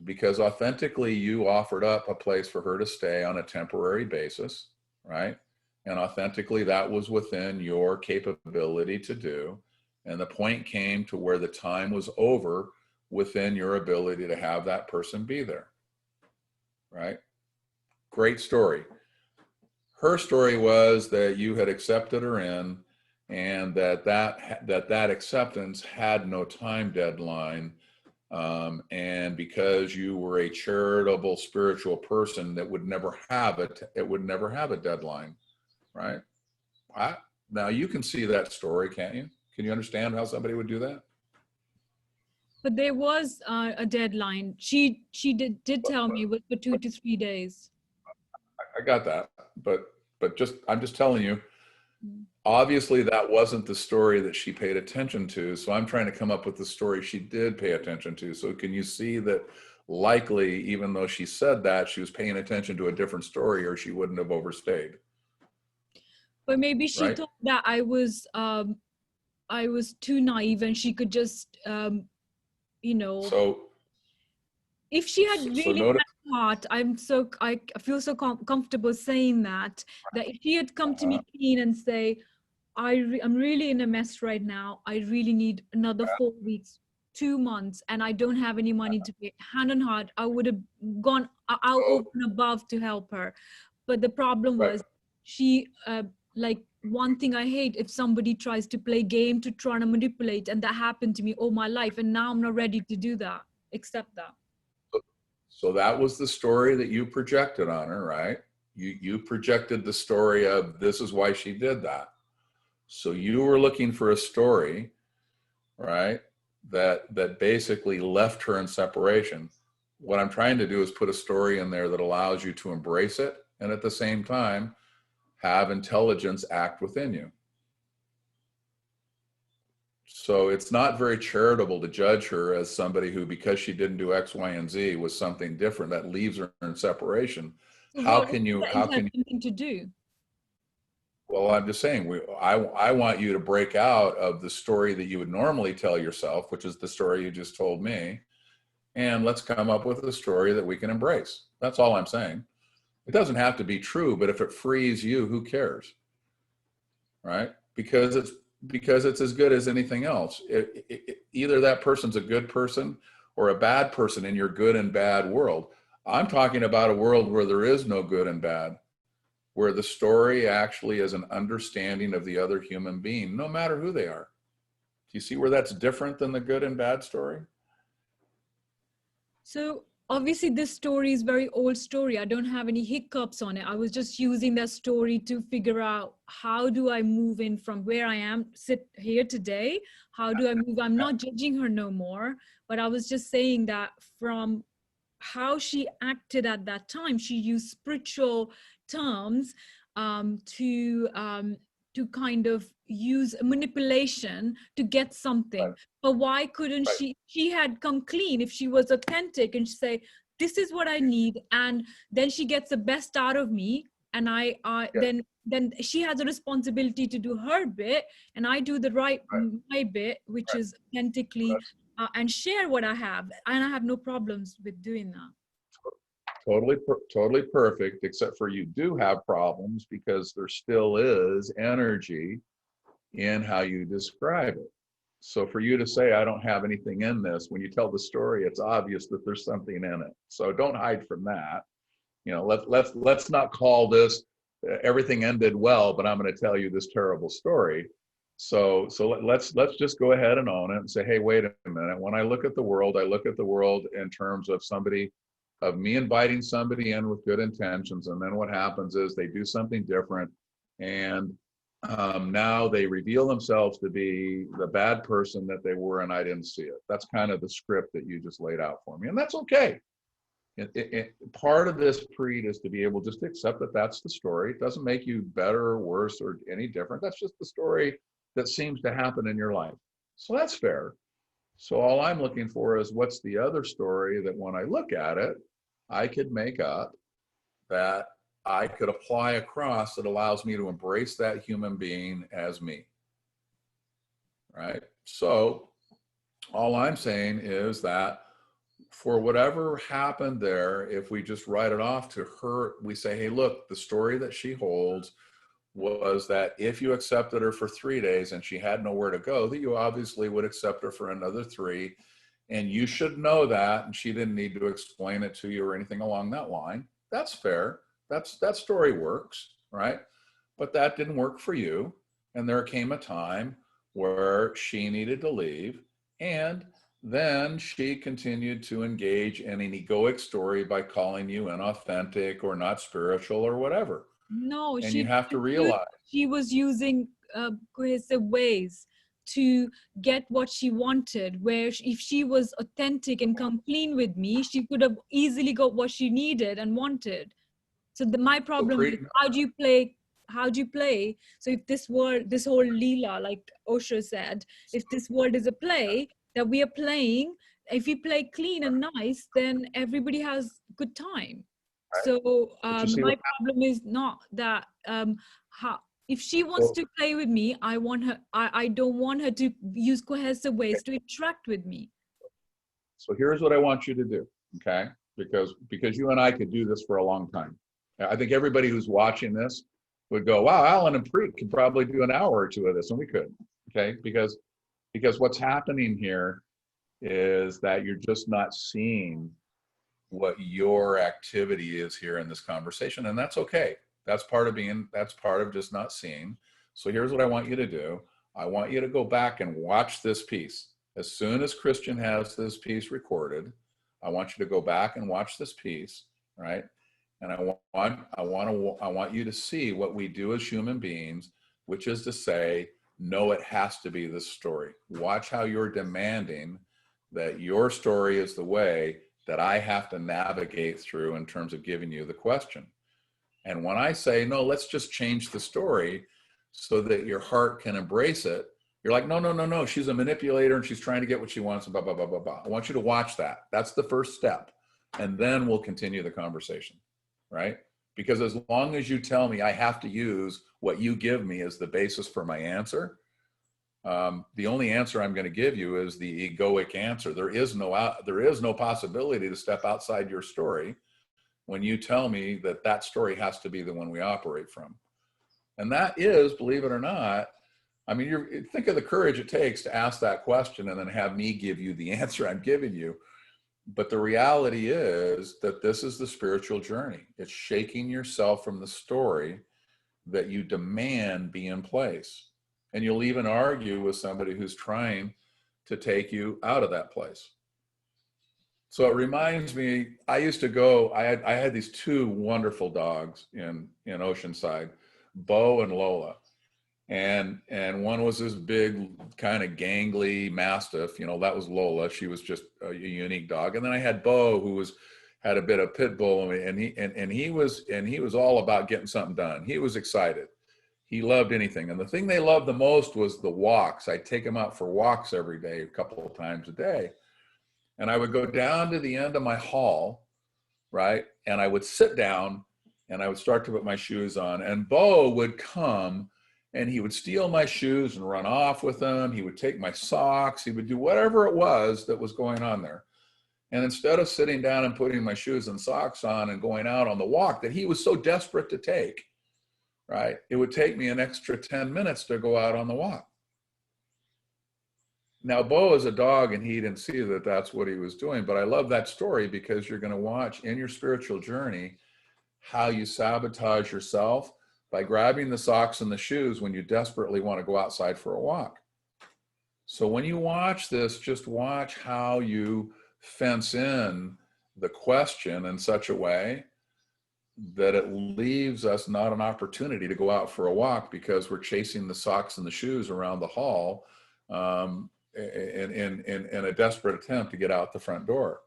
because authentically you offered up a place for her to stay on a temporary basis, right? And authentically that was within your capability to do. And the point came to where the time was over within your ability to have that person be there, right? Great story. Her story was that you had accepted her in, and that acceptance had no time deadline, and because you were a charitable spiritual person, that would never have a deadline, right? Now you can see that story, can't you? Can you understand how somebody would do that? But there was a deadline. She did tell me it was for 2 to 3 days. I got that, but I'm just telling you, obviously that wasn't the story that she paid attention to. So I'm trying to come up with the story she did pay attention to. So can you see that likely, even though she said that, she was paying attention to a different story, or she wouldn't have overstayed? But maybe she right? thought that I was too naive and she could just, So if she had really notice, had heart, I feel so comfortable saying that if she had come to me clean and say, I'm really in a mess right now, I really need another 4 weeks, 2 months and I don't have any money to pay, hand on heart, I would have gone out Oh, over and above to help her. But the problem right. was she, like, one thing I hate, if somebody tries to play game to try to manipulate, and that happened to me all my life, and now I'm not ready to do that, accept that. So that was the story that you projected on her, right? You projected the story of this is why she did that. So you were looking for a story, right? That basically left her in separation. What I'm trying to do is put a story in there that allows you to embrace it and at the same time have intelligence act within you. So it's not very charitable to judge her as somebody who, because she didn't do X, Y, and Z, was something different that leaves her in separation. So How what can you, does how that have can, anything to do? well, I'm just saying, I want you to break out of the story that you would normally tell yourself, which is the story you just told me, and let's come up with a story that we can embrace. That's all I'm saying. It doesn't have to be true, but if it frees you, who cares? Right? Because it's as good as anything else. Either that person's a good person or a bad person in your good and bad world. I'm talking about a world where there is no good and bad, where the story actually is an understanding of the other human being, no matter who they are. Do you see where that's different than the good and bad story? So obviously this story is very old story. I don't have any hiccups on it. I was just using that story to figure out, how do I move in from where I am, sit here today? How do I move? I'm not judging her no more, but I was just saying that from how she acted at that time, she used spiritual terms, to kind of use manipulation to get something. Right, But why couldn't right, she had come clean if she was authentic and say, this is what I need, and then she gets the best out of me, and I yeah, then she has a responsibility to do her bit, and I do the right right, my bit, which right. is authentically, That's and share what I have, and I have no problems with doing that. totally perfect, except for you do have problems because there still is energy in how you describe it. So for you to say, I don't have anything in this, when you tell the story, it's obvious that there's something in it. So don't hide from that. You know, let's not call this everything ended well, but I'm going to tell you this terrible story. So let's just go ahead and own it and say, hey, wait a minute. When I look at the world, I look at the world in terms of somebody, of me inviting somebody in with good intentions, and then what happens is they do something different, and now they reveal themselves to be the bad person that they were, and I didn't see it. That's kind of the script that you just laid out for me, and that's okay. Part of this, Preet, is to be able just to accept that that's the story. It doesn't make you better or worse or any different. That's just the story that seems to happen in your life. So that's fair. So all I'm looking for is, what's the other story that when I look at it, I could make up, that I could apply across, that allows me to embrace that human being as me, right? So all I'm saying is that for whatever happened there, if we just write it off to her, we say, hey, look, the story that she holds was that if you accepted her for 3 days and she had nowhere to go, that you obviously would accept her for another 3. And you should know that, and she didn't need to explain it to you or anything along that line. That's fair. That story works, right? But that didn't work for you. And there came a time where she needed to leave. And then she continued to engage in an egoic story by calling you inauthentic or not spiritual or whatever. No, And you have to realize, she was using cohesive ways to get what she wanted. Where if she was authentic and come clean with me, she could have easily got what she needed and wanted. So my so problem is, pre, how do you play? How do you play? So if this world, this whole Leela, like Osho said, if this world is a play that we are playing, if we play clean and nice, then everybody has good time. right? So But you see what my problem is not that, how, if she wants happened? to play with me, I want her. I don't want her to use cohesive ways to interact with me. So here's what I want you to do, okay? Because you and I could do this for a long time. I think everybody who's watching this would go, wow, Alan and Preet could probably do an hour or two of this, and we could, okay? Because what's happening here is that you're just not seeing what your activity is here in this conversation. And that's okay. That's part of just not seeing. So here's what I want you to do. I want you to go back and watch this piece. As soon as Christian has this piece recorded, I want you to go back and watch this piece, right? And I want you to see what we do as human beings, which is to say, no, it has to be this story. Watch how you're demanding that your story is the way that I have to navigate through in terms of giving you the question. And when I say, no, let's just change the story so that your heart can embrace it, you're like, no, no, no, no, she's a manipulator and she's trying to get what she wants and blah, blah, blah, blah, blah. I want you to watch that. That's the first step. And then we'll continue the conversation, right? Because as long as you tell me I have to use what you give me as the basis for my answer, the only answer I'm going to give you is the egoic answer. There is no possibility to step outside your story when you tell me that that story has to be the one we operate from. And that is, believe it or not, I mean, think of the courage it takes to ask that question and then have me give you the answer I'm giving you. But the reality is that this is the spiritual journey. It's shaking yourself from the story that you demand be in place. And you'll even argue with somebody who's trying to take you out of that place. So it reminds me, I used to go, I had these two wonderful dogs in Oceanside, Bo and Lola. And one was this big kind of gangly mastiff, that was Lola. She was just a unique dog. And then I had Bo, who had a bit of pit bull, and he was all about getting something done. He was excited. He loved anything. And the thing they loved the most was the walks. I'd take him out for walks every day, a couple of times a day. And I would go down to the end of my hall, right? And I would sit down and I would start to put my shoes on. And Bo would come and he would steal my shoes and run off with them. He would take my socks. He would do whatever it was that was going on there. And instead of sitting down and putting my shoes and socks on and going out on the walk that he was so desperate to take, right? It would take me an extra 10 minutes to go out on the walk. Now, Bo is a dog and he didn't see that that's what he was doing. But I love that story because you're going to watch in your spiritual journey how you sabotage yourself by grabbing the socks and the shoes when you desperately want to go outside for a walk. So when you watch this, just watch how you fence in the question in such a way that it leaves us not an opportunity to go out for a walk because we're chasing the socks and the shoes around the hall in a desperate attempt to get out the front door.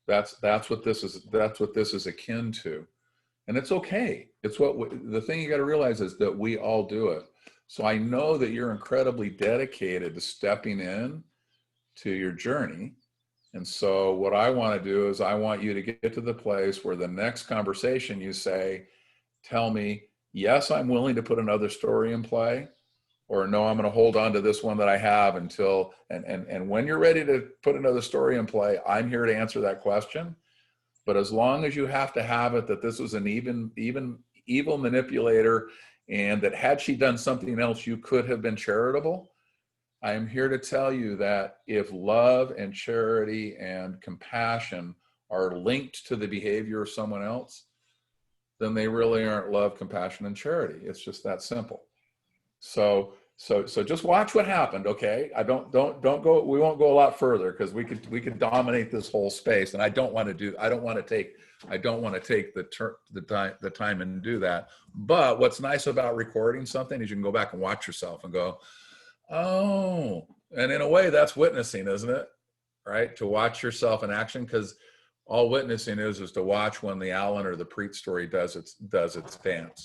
That's what this is akin to. And it's okay. It's the thing you got to realize is that we all do it. So I know that you're incredibly dedicated to stepping in to your journey. And so what I want to do is I want you to get to the place where the next conversation you say, tell me, yes, I'm willing to put another story in play, or no, I'm going to hold on to this one that I have until, and when you're ready to put another story in play, I'm here to answer that question. But as long as you have to have it that this was an even evil manipulator and that had she done something else, you could have been charitable, I am here to tell you that if love and charity and compassion are linked to the behavior of someone else, then they really aren't love, compassion, and charity. It's just that simple. So just watch what happened, okay? Don't go. We won't go a lot further because we could dominate this whole space, and I don't want to take the time and do that. But what's nice about recording something is you can go back and watch yourself and go, oh, and in a way that's witnessing, isn't it? Right? To watch yourself in action, because all witnessing is to watch when the Alan or the Preet story does its dance.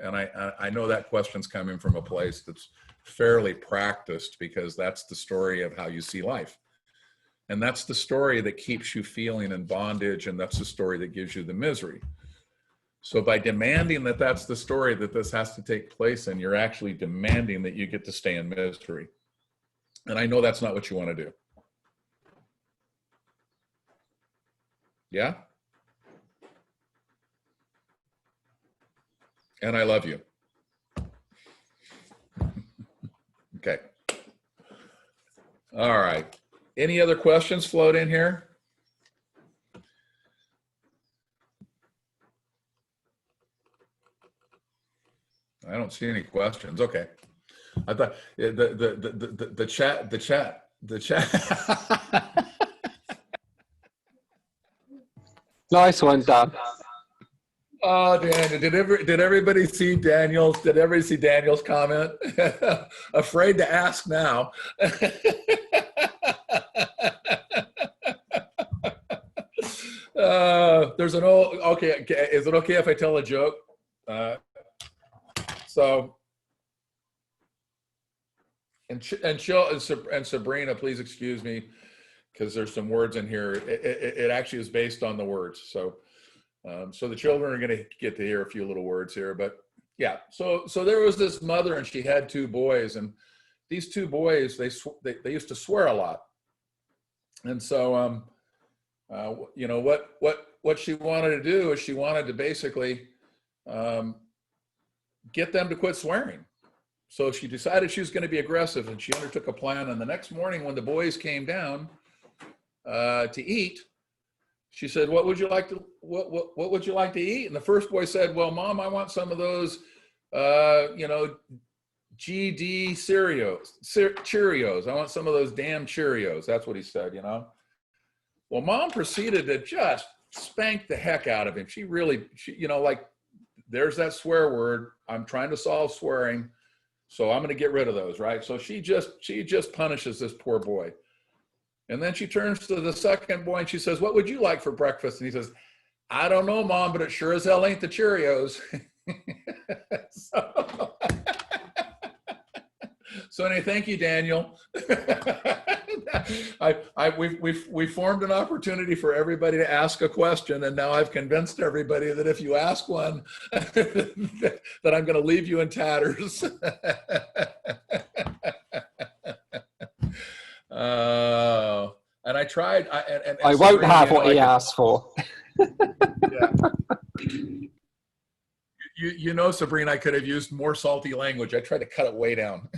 And I know that question's coming from a place that's fairly practiced because that's the story of how you see life. And that's the story that keeps you feeling in bondage, and that's the story that gives you the misery. So by demanding that that's the story that this has to take place in, you're actually demanding that you get to stay in misery. And I know that's not what you want to do. Yeah? And I love you. Okay. All right. Any other questions float in here? I don't see any questions. Okay. I thought the chat. Nice one, Dan. Oh, Daniel, did everybody see Daniel's? Did everybody see Daniel's comment? Afraid to ask now. There's an old. Okay, is it okay if I tell a joke? So, and Sabrina, please excuse me, because there's some words in here. It actually is based on the words. So, so the children are going to get to hear a few little words here. But yeah, so there was this mother, and she had two boys, and these two boys they used to swear a lot, and so you know what she wanted to do is she wanted to basically get them to quit swearing. So she decided she was going to be aggressive, and she undertook a plan. And the next morning, when the boys came down to eat, she said, "What would you like to what would you like to eat?" And the first boy said, "Well, Mom, I want some of those, you know, GD Cheerios. I want some of those damn Cheerios." That's what he said, you know. Well, Mom proceeded to just spank the heck out of him. She you know, like, there's that swear word. I'm trying to solve swearing, so I'm going to get rid of those, right? So she just punishes this poor boy. And then she turns to the second boy and she says, "What would you like for breakfast?" And he says, "I don't know, Mom, but it sure as hell ain't the Cheerios." So anyway, thank you, Daniel. We formed an opportunity for everybody to ask a question, and now I've convinced everybody that if you ask one, that I'm going to leave you in tatters. And I tried. I won't have what he asked for. Yeah. You know, Sabrina, I could have used more salty language. I tried to cut it way down.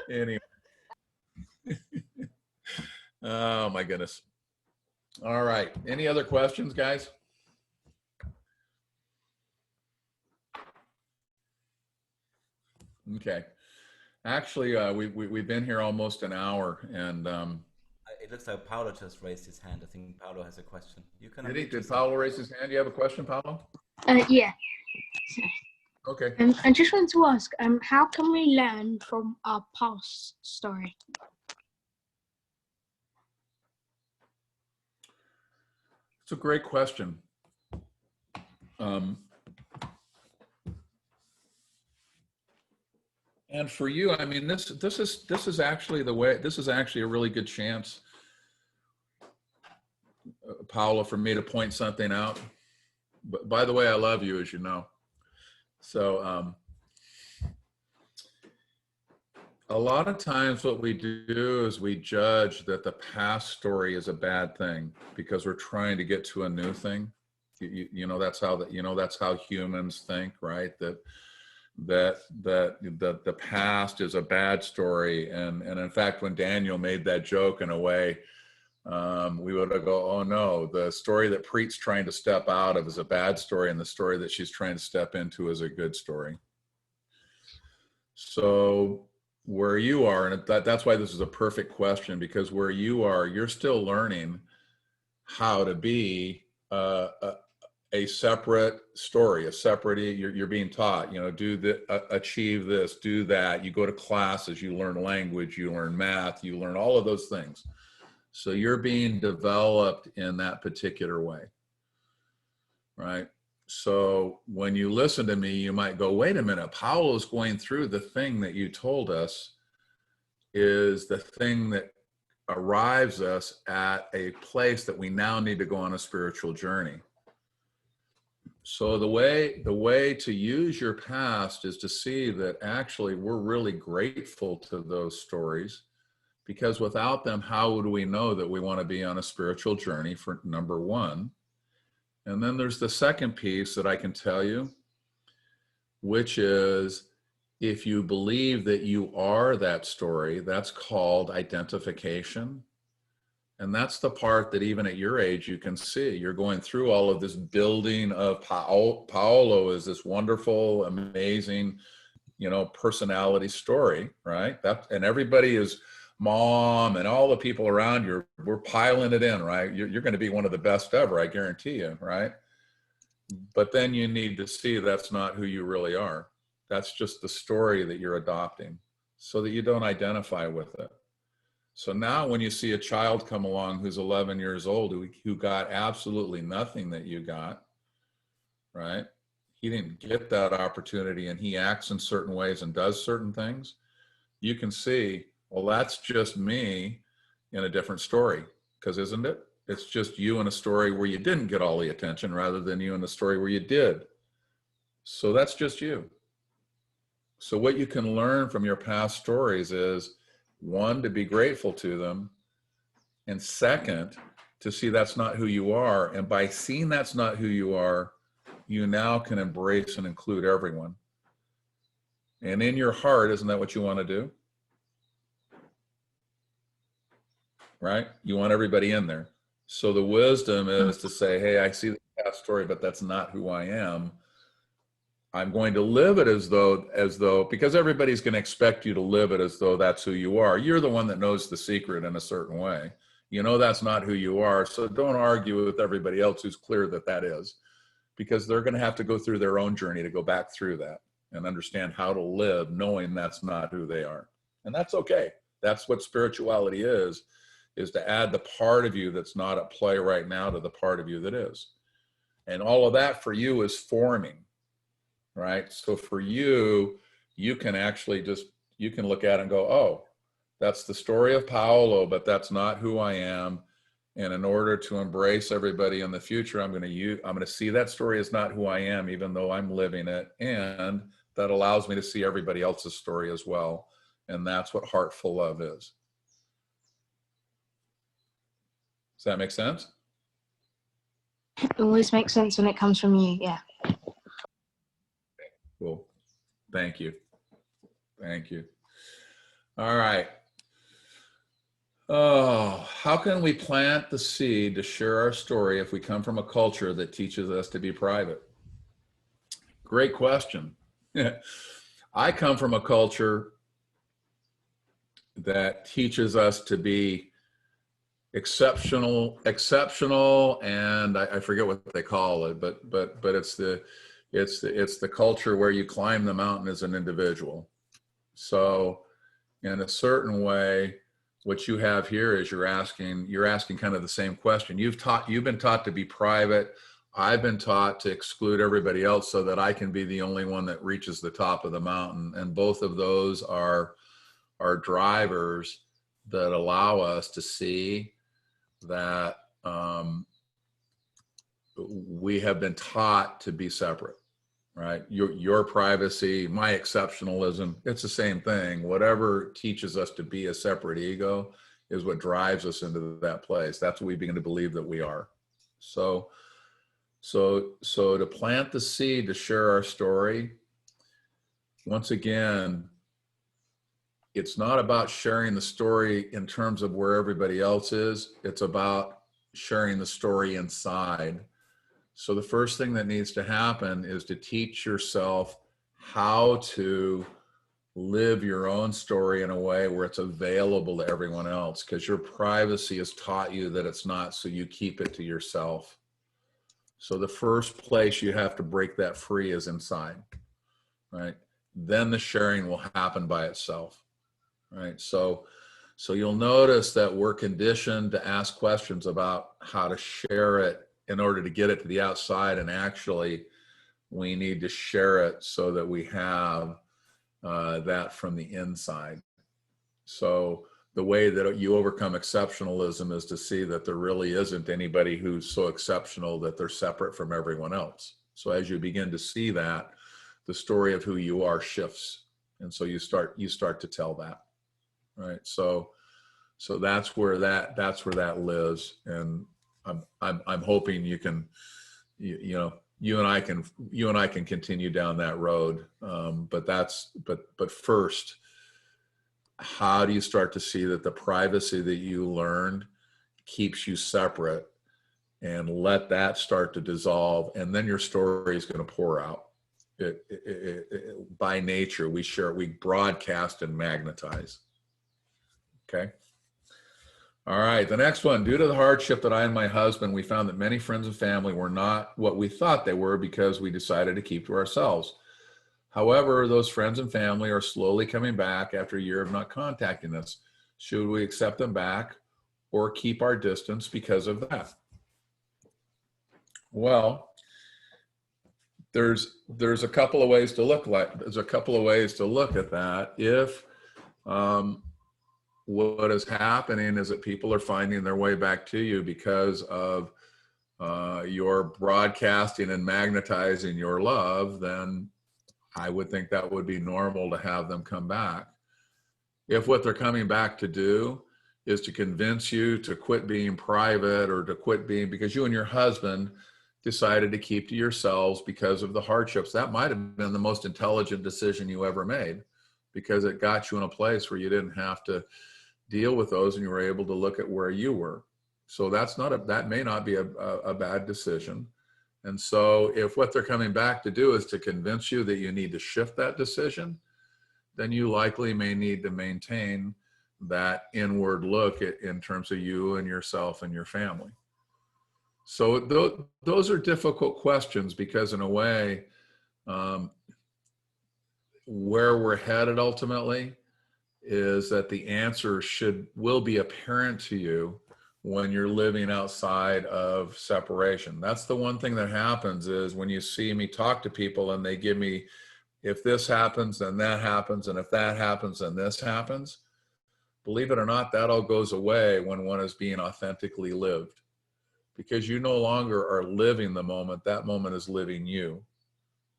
Anyway. Oh my goodness. All right. Any other questions, guys? Okay. Actually, we've been here almost an hour, and it looks like Paolo just raised his hand. I think Paolo has a question. You can. Did Paolo raise his hand? Do you have a question, Paolo? Yeah. Okay. I just want to ask, how can we learn from our past story? It's a great question. And for you, I mean, this is actually the way. This is actually a really good chance, Paula, for me to point something out. But by the way, I love you, as you know. So a lot of times what we do is we judge that the past story is a bad thing because we're trying to get to a new thing. You know, that's how humans think, right? That the past is a bad story. And in fact, when Daniel made that joke, in a way, we would go, "Oh no, the story that Preet's trying to step out of is a bad story, and the story that she's trying to step into is a good story." So where you are, and that's why this is a perfect question, because where you are, you're still learning how to be a separate story, you're being taught, you know, achieve this, do that. You go to classes, you learn language, you learn math, you learn all of those things. So you're being developed in that particular way, right? So when you listen to me, you might go, "Wait a minute, Paolo's going through the thing that you told us is the thing that arrives us at a place that we now need to go on a spiritual journey." So the way to use your past is to see that actually we're really grateful to those stories, because without them, how would we know that we want to be on a spiritual journey, for number one? And then there's the second piece that I can tell you, which is if you believe that you are that story, that's called identification. And that's the part that even at your age, you can see. You're going through all of this building of Paolo is this wonderful, amazing, personality story, right? And everybody is mom and all the people around you, we're piling it in, right? You're going to be one of the best ever, I guarantee you, right? But then you need to see that's not who you really are. That's just the story that you're adopting so that you don't identify with it. So now when you see a child come along who's 11 years old, who got absolutely nothing that you got, right? He didn't get that opportunity and he acts in certain ways and does certain things. You can see, well, that's just me in a different story, because isn't it? It's just you in a story where you didn't get all the attention rather than you in a story where you did. So that's just you. So what you can learn from your past stories is, one, to be grateful to them, and second, to see that's not who you are. And by seeing that's not who you are, you now can embrace and include everyone. And in your heart, isn't that what you want to do? Right? You want everybody in there. So the wisdom is to say, hey, I see the past story, but that's not who I am. I'm going to live it as though, because everybody's going to expect you to live it as though that's who you are. You're the one that knows the secret in a certain way. You know that's not who you are. So don't argue with everybody else who's clear that that is, because they're going to have to go through their own journey to go back through that and understand how to live knowing that's not who they are. And that's okay. That's what spirituality is to add the part of you that's not at play right now to the part of you that is. And all of that for you is forming. Right? So for you, you can actually you can look at it and go, oh, that's the story of Paolo, but that's not who I am. And in order to embrace everybody in the future, I'm going to see that story as not who I am, even though I'm living it. And that allows me to see everybody else's story as well. And that's what heartful love is. Does that make sense? It always makes sense when it comes from you, yeah. Cool. Thank you. Thank you. All right. Oh, how can we plant the seed to share our story if we come from a culture that teaches us to be private? Great question. I come from a culture that teaches us to be exceptional, and I forget what they call it, but it's the culture where you climb the mountain as an individual. So in a certain way, what you have here is you're asking kind of the same question. You've been taught to be private. I've been taught to exclude everybody else so that I can be the only one that reaches the top of the mountain. And both of those are drivers that allow us to see that we have been taught to be separate, right? Your privacy, my exceptionalism, it's the same thing. Whatever teaches us to be a separate ego is what drives us into that place. That's what we begin to believe that we are. So to plant the seed to share our story, once again, it's not about sharing the story in terms of where everybody else is. It's about sharing the story inside. So the first thing that needs to happen is to teach yourself how to live your own story in a way where it's available to everyone else, because your privacy has taught you that it's not, so you keep it to yourself. So the first place you have to break that free is inside, right? Then the sharing will happen by itself, right? So you'll notice that we're conditioned to ask questions about how to share it in order to get it to the outside, and actually we need to share it so that we have that from the inside. So the way that you overcome exceptionalism is to see that there really isn't anybody who's so exceptional that they're separate from everyone else. So as you begin to see that, the story of who you are shifts, and so you start to tell that, right? So that's where that lives, and I'm hoping you can, you and I can continue down that road. But first, how do you start to see that the privacy that you learned keeps you separate, and let that start to dissolve, and then your story is going to pour out. By nature, we broadcast and magnetize. Okay. All right, the next one. Due to the hardship that I and my husband, we found that many friends and family were not what we thought they were because we decided to keep to ourselves. However, those friends and family are slowly coming back after a year of not contacting us. Should we accept them back or keep our distance because of that? Well, there's a couple of ways to look at that. If what is happening is that people are finding their way back to you because of your broadcasting and magnetizing your love, then I would think that would be normal to have them come back. If what they're coming back to do is to convince you to quit being private, or to quit being, because you and your husband decided to keep to yourselves because of the hardships, that might have been the most intelligent decision you ever made, because it got you in a place where you didn't have to deal with those and you were able to look at where you were. So that may not be a bad decision. And so if what they're coming back to do is to convince you that you need to shift that decision, then you likely may need to maintain that inward look in terms of you and yourself and your family. So those are difficult questions, because in a way, where we're headed ultimately is that the answer will be apparent to you when you're living outside of separation. That's the one thing that happens, is when you see me talk to people and they give me, if this happens, then that happens, and if that happens, then this happens. Believe it or not, that all goes away when one is being authentically lived, because you no longer are living the moment. That moment is living you.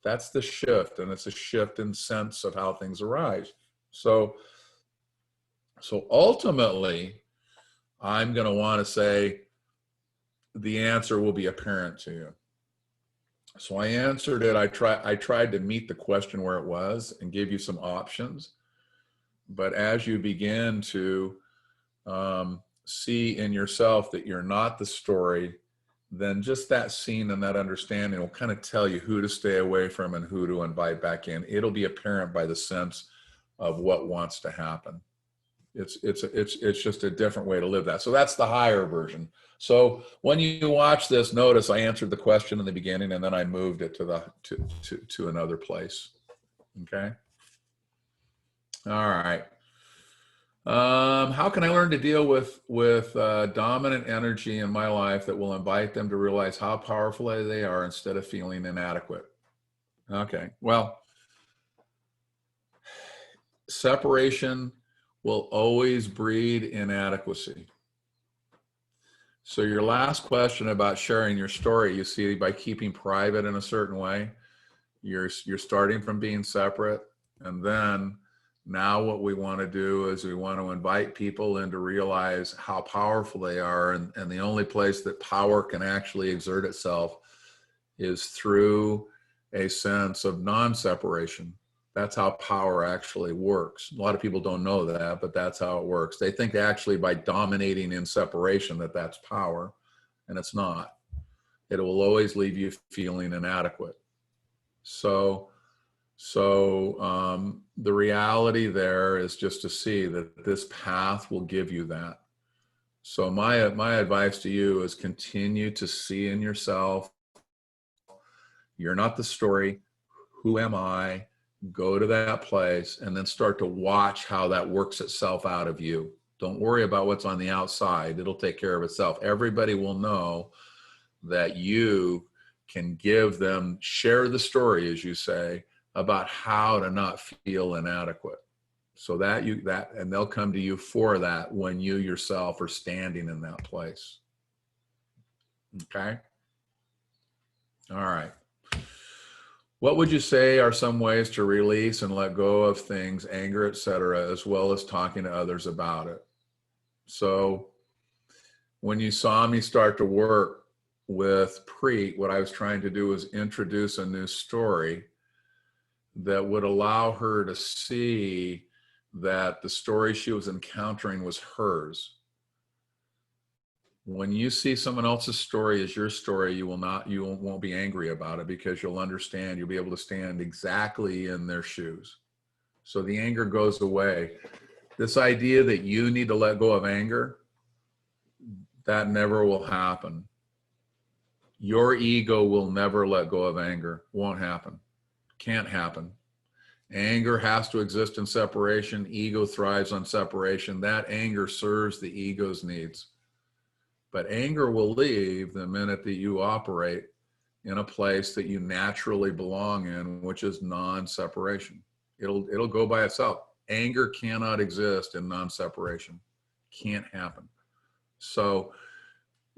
That's the shift, and it's a shift in sense of how things arise. So ultimately, I'm going to want to say the answer will be apparent to you. So I answered it. I tried to meet the question where it was and give you some options. But as you begin to see in yourself that you're not the story, then just that scene and that understanding will kind of tell you who to stay away from and who to invite back in. It'll be apparent by the sense of what wants to happen. It's just a different way to live that. So that's the higher version. So when you watch this, notice I answered the question in the beginning and then I moved it to another place. Okay. All right. How can I learn to deal with dominant energy in my life that will invite them to realize how powerful they are instead of feeling inadequate? Okay. Well, separation will always breed inadequacy. So your last question about sharing your story, you see, by keeping private in a certain way, you're starting from being separate, and then now what we want to do is we want to invite people in to realize how powerful they are, and the only place that power can actually exert itself is through a sense of non-separation. That's how power actually works. A lot of people don't know that, but that's how it works. They think actually by dominating in separation that's power, and it's not. It will always leave you feeling inadequate. So the reality there is just to see that this path will give you that. So my advice to you is continue to see in yourself, you're not the story. Who am I? Go to that place and then start to watch how that works itself out of you. Don't worry about what's on the outside. It'll take care of itself. Everybody will know that you can give them, share the story, as you say, about how to not feel inadequate. So and they'll come to you for that when you yourself are standing in that place. Okay? All right. What would you say are some ways to release and let go of things, anger, etc., as well as talking to others about it? So when you saw me start to work with Preet, what I was trying to do was introduce a new story that would allow her to see that the story she was encountering was hers. When you see someone else's story as your story, you won't be angry about it, because you'll understand, you'll be able to stand exactly in their shoes. So the anger goes away. This idea that you need to let go of anger, that never will happen. Your ego will never let go of anger. Won't happen. Can't happen. Anger has to exist in separation. Ego thrives on separation. That anger serves the ego's needs. But anger will leave the minute that you operate in a place that you naturally belong in, which is non-separation. It'll go by itself. Anger cannot exist in non-separation. Can't happen. So,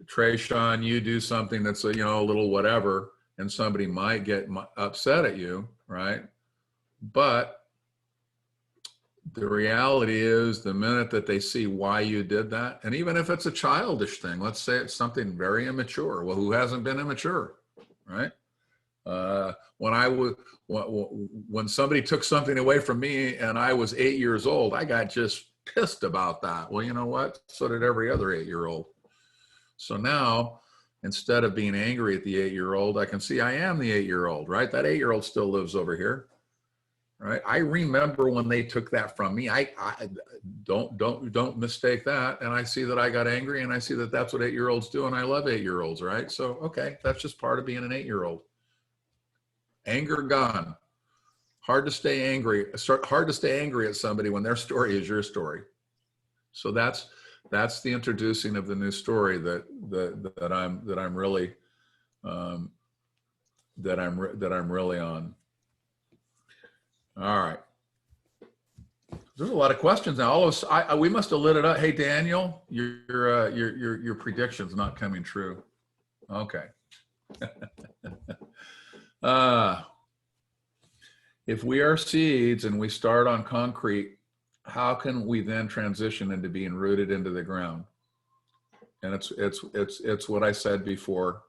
Trey, Sean, you do something that's a little whatever, and somebody might get upset at you, right? But the reality is, the minute that they see why you did that, and even if it's a childish thing, let's say it's something very immature. Well, who hasn't been immature, right? When somebody took something away from me and I was 8 years old, I got just pissed about that. Well, you know what? So did every other 8-year-old. So now, instead of being angry at the 8-year-old, I can see I am the 8-year-old, right? That 8-year-old still lives over here, right? I remember when they took that from me. I don't mistake that. And I see that I got angry, and I see that that's what 8-year-olds do, and I love 8-year-olds, right? So, okay, that's just part of being an 8-year-old. Anger gone. Hard to stay angry. Hard to stay angry at somebody when their story is your story. So that's the introducing of the new story that I'm really on. All right. There's a lot of questions now. We must have lit it up. Hey, Daniel, your prediction's not coming true. Okay. If we are seeds and we start on concrete, how can we then transition into being rooted into the ground? And it's what I said before.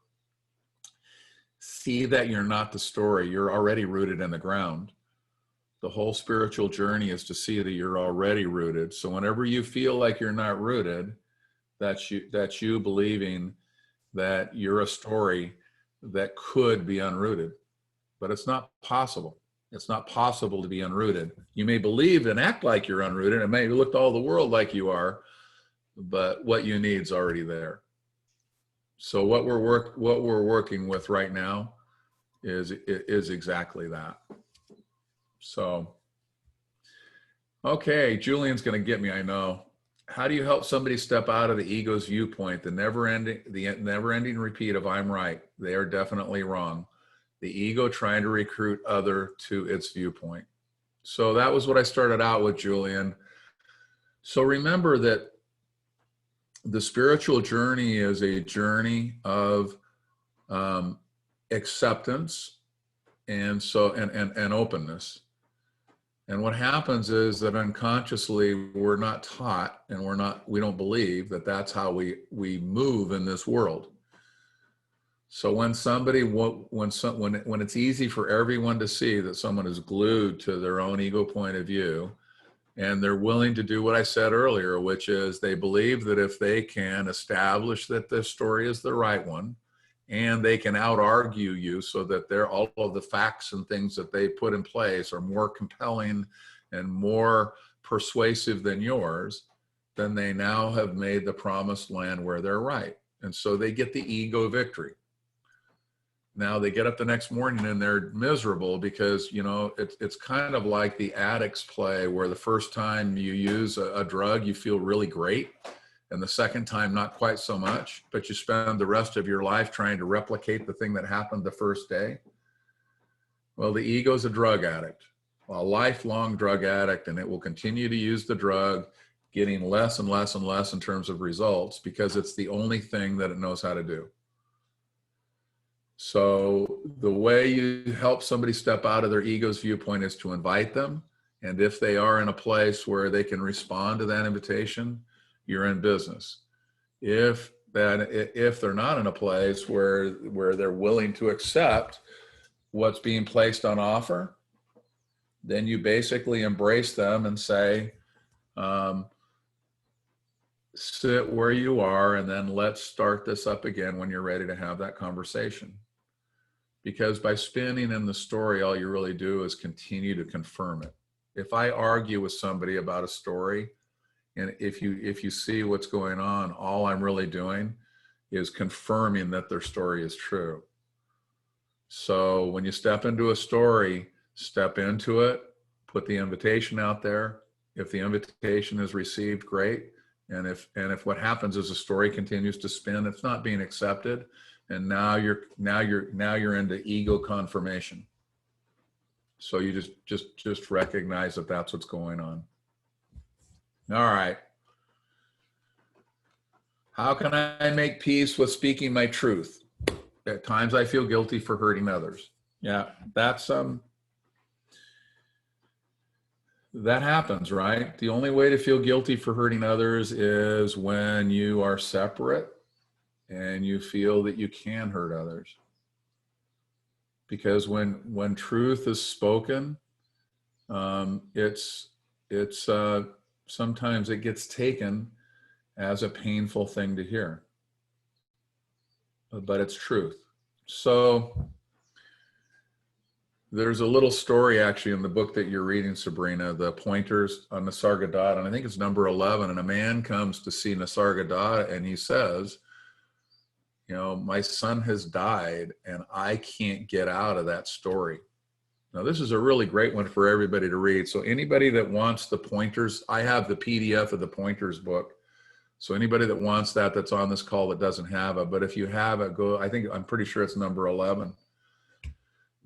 See that you're not the story. You're already rooted in the ground. The whole spiritual journey is to see that you're already rooted. So whenever you feel like you're not rooted, that's you believing that you're a story that could be unrooted. But it's not possible. It's not possible to be unrooted. You may believe and act like you're unrooted. It may look to all the world like you are, but what you need is already there. So what we're working with right now is exactly that. So, okay, Julian's going to get me, I know. How do you help somebody step out of the ego's viewpoint, the never-ending repeat of I'm right, they are definitely wrong, the ego trying to recruit other to its viewpoint? So that was what I started out with, Julian. So remember that the spiritual journey is a journey of acceptance and openness. And what happens is that unconsciously we're not taught, and we don't believe that that's how we move in this world. So when it's easy for everyone to see that someone is glued to their own ego point of view, and they're willing to do what I said earlier, which is they believe that if they can establish that their story is the right one, and they can out-argue you so that all of the facts and things that they put in place are more compelling and more persuasive than yours, then they now have made the promised land where they're right. And so they get the ego victory. Now they get up the next morning and they're miserable because, it's kind of like the addicts play, where the first time you use a drug, you feel really great. And the second time, not quite so much, but you spend the rest of your life trying to replicate the thing that happened the first day. Well, the ego is a drug addict, a lifelong drug addict, and it will continue to use the drug, getting less and less and less in terms of results, because it's the only thing that it knows how to do. So the way you help somebody step out of their ego's viewpoint is to invite them. And if they are in a place where they can respond to that invitation, you're in business. If if they're not in a place where they're willing to accept what's being placed on offer, then you basically embrace them and say, sit where you are, and then let's start this up again when you're ready to have that conversation. Because by spinning in the story, all you really do is continue to confirm it. If I argue with somebody about a story, and if you see what's going on, all I'm really doing is confirming that their story is true. So when you step into a story, step into it, put the invitation out there. If the invitation is received, great. And if what happens is the story continues to spin, it's not being accepted, and now you're into ego confirmation. So you just recognize that that's what's going on. All right. How can I make peace with speaking my truth? At times I feel guilty for hurting others. Yeah, that's that happens, right? The only way to feel guilty for hurting others is when you are separate and you feel that you can hurt others. Because when truth is spoken, it's sometimes it gets taken as a painful thing to hear, but it's truth. So there's a little story actually in the book that you're reading, Sabrina, the pointers on Nisargadatta, and I think it's number 11. And a man comes to see Nisargadatta and he says, you know, my son has died and I can't get out of that story. Now, this is a really great one for everybody to read. So anybody that wants the pointers, I have the PDF of the pointers book. So anybody that wants that, that's on this call that doesn't have it, but if you have it, I'm pretty sure it's number 11.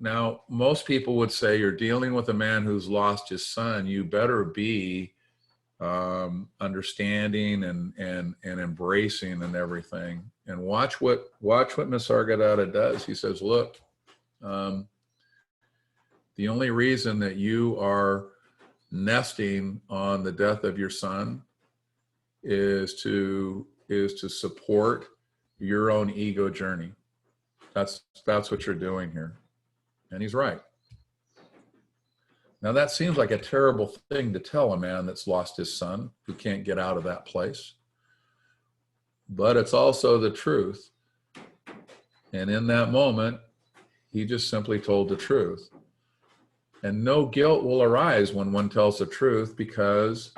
Now, most people would say you're dealing with a man who's lost his son. You better be understanding and embracing and everything. And watch what Nisargadatta does. He says, look, the only reason that you are nesting on the death of your son is to support your own ego journey. That's what you're doing here. And he's right. Now that seems like a terrible thing to tell a man that's lost his son, who can't get out of that place. But it's also the truth. And in that moment, he just simply told the truth. And no guilt will arise when one tells the truth, because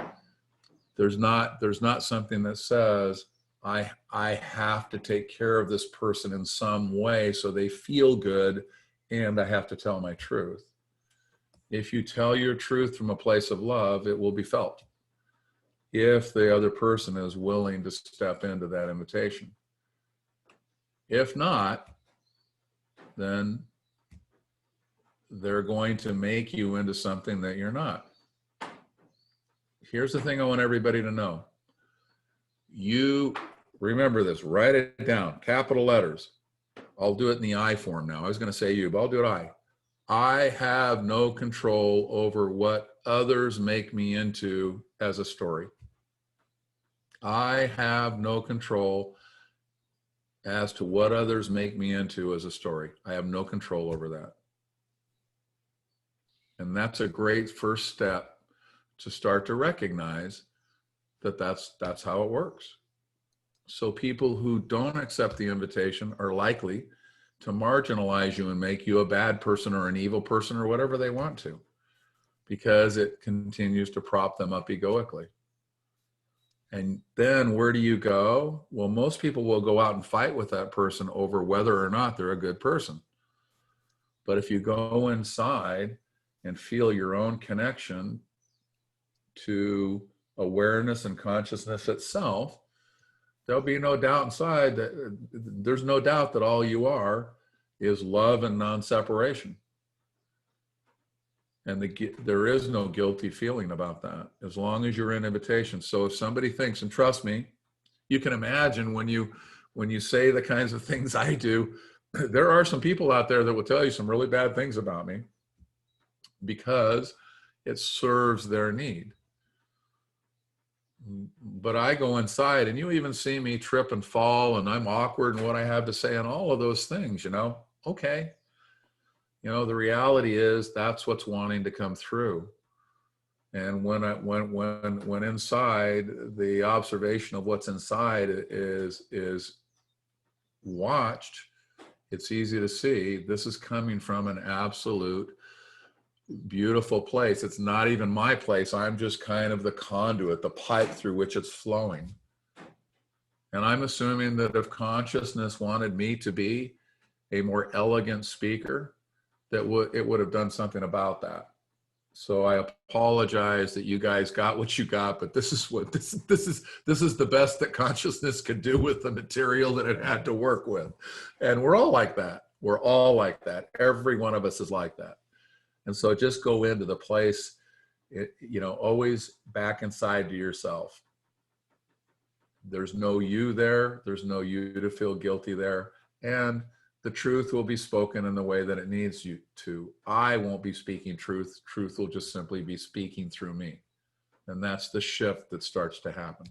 there's not something that says, I have to take care of this person in some way so they feel good, and I have to tell my truth. If you tell your truth from a place of love, it will be felt, if the other person is willing to step into that invitation. If not, then they're going to make you into something that you're not. Here's the thing I want everybody to know. You remember this, write it down, capital letters. I'll do it in the I form now. I was going to say you, but I'll do it I. I have no control over what others make me into as a story. I have no control as to what others make me into as a story. I have no control over that. And that's a great first step to start to recognize that that's how it works. So people who don't accept the invitation are likely to marginalize you and make you a bad person or an evil person or whatever they want to, because it continues to prop them up egoically. And then where do you go? Well, most people will go out and fight with that person over whether or not they're a good person. But if you go inside and feel your own connection to awareness and consciousness itself, there'll be no doubt inside that there's no doubt that all you are is love and non-separation. And there is no guilty feeling about that as long as you're in invitation. So if somebody thinks, and trust me, you can imagine when you say the kinds of things I do, there are some people out there that will tell you some really bad things about me because it serves their need. But I go inside, and you even see me trip and fall, and I'm awkward in what I have to say, and all of those things, okay. The reality is that's what's wanting to come through. And when inside, the observation of what's inside is watched, it's easy to see this is coming from an absolute beautiful place. It's not even my place. I'm just kind of the conduit, the pipe through which it's flowing. And I'm assuming that if consciousness wanted me to be a more elegant speaker, that it would have done something about that. So I apologize that you guys got what you got, but this is the best that consciousness could do with the material that it had to work with. And we're all like that. We're all like that. Every one of us is like that. And so just go into the place, always back inside to yourself. There's no you there. There's no you to feel guilty there. And the truth will be spoken in the way that it needs you to. I won't be speaking truth. Truth will just simply be speaking through me. And that's the shift that starts to happen.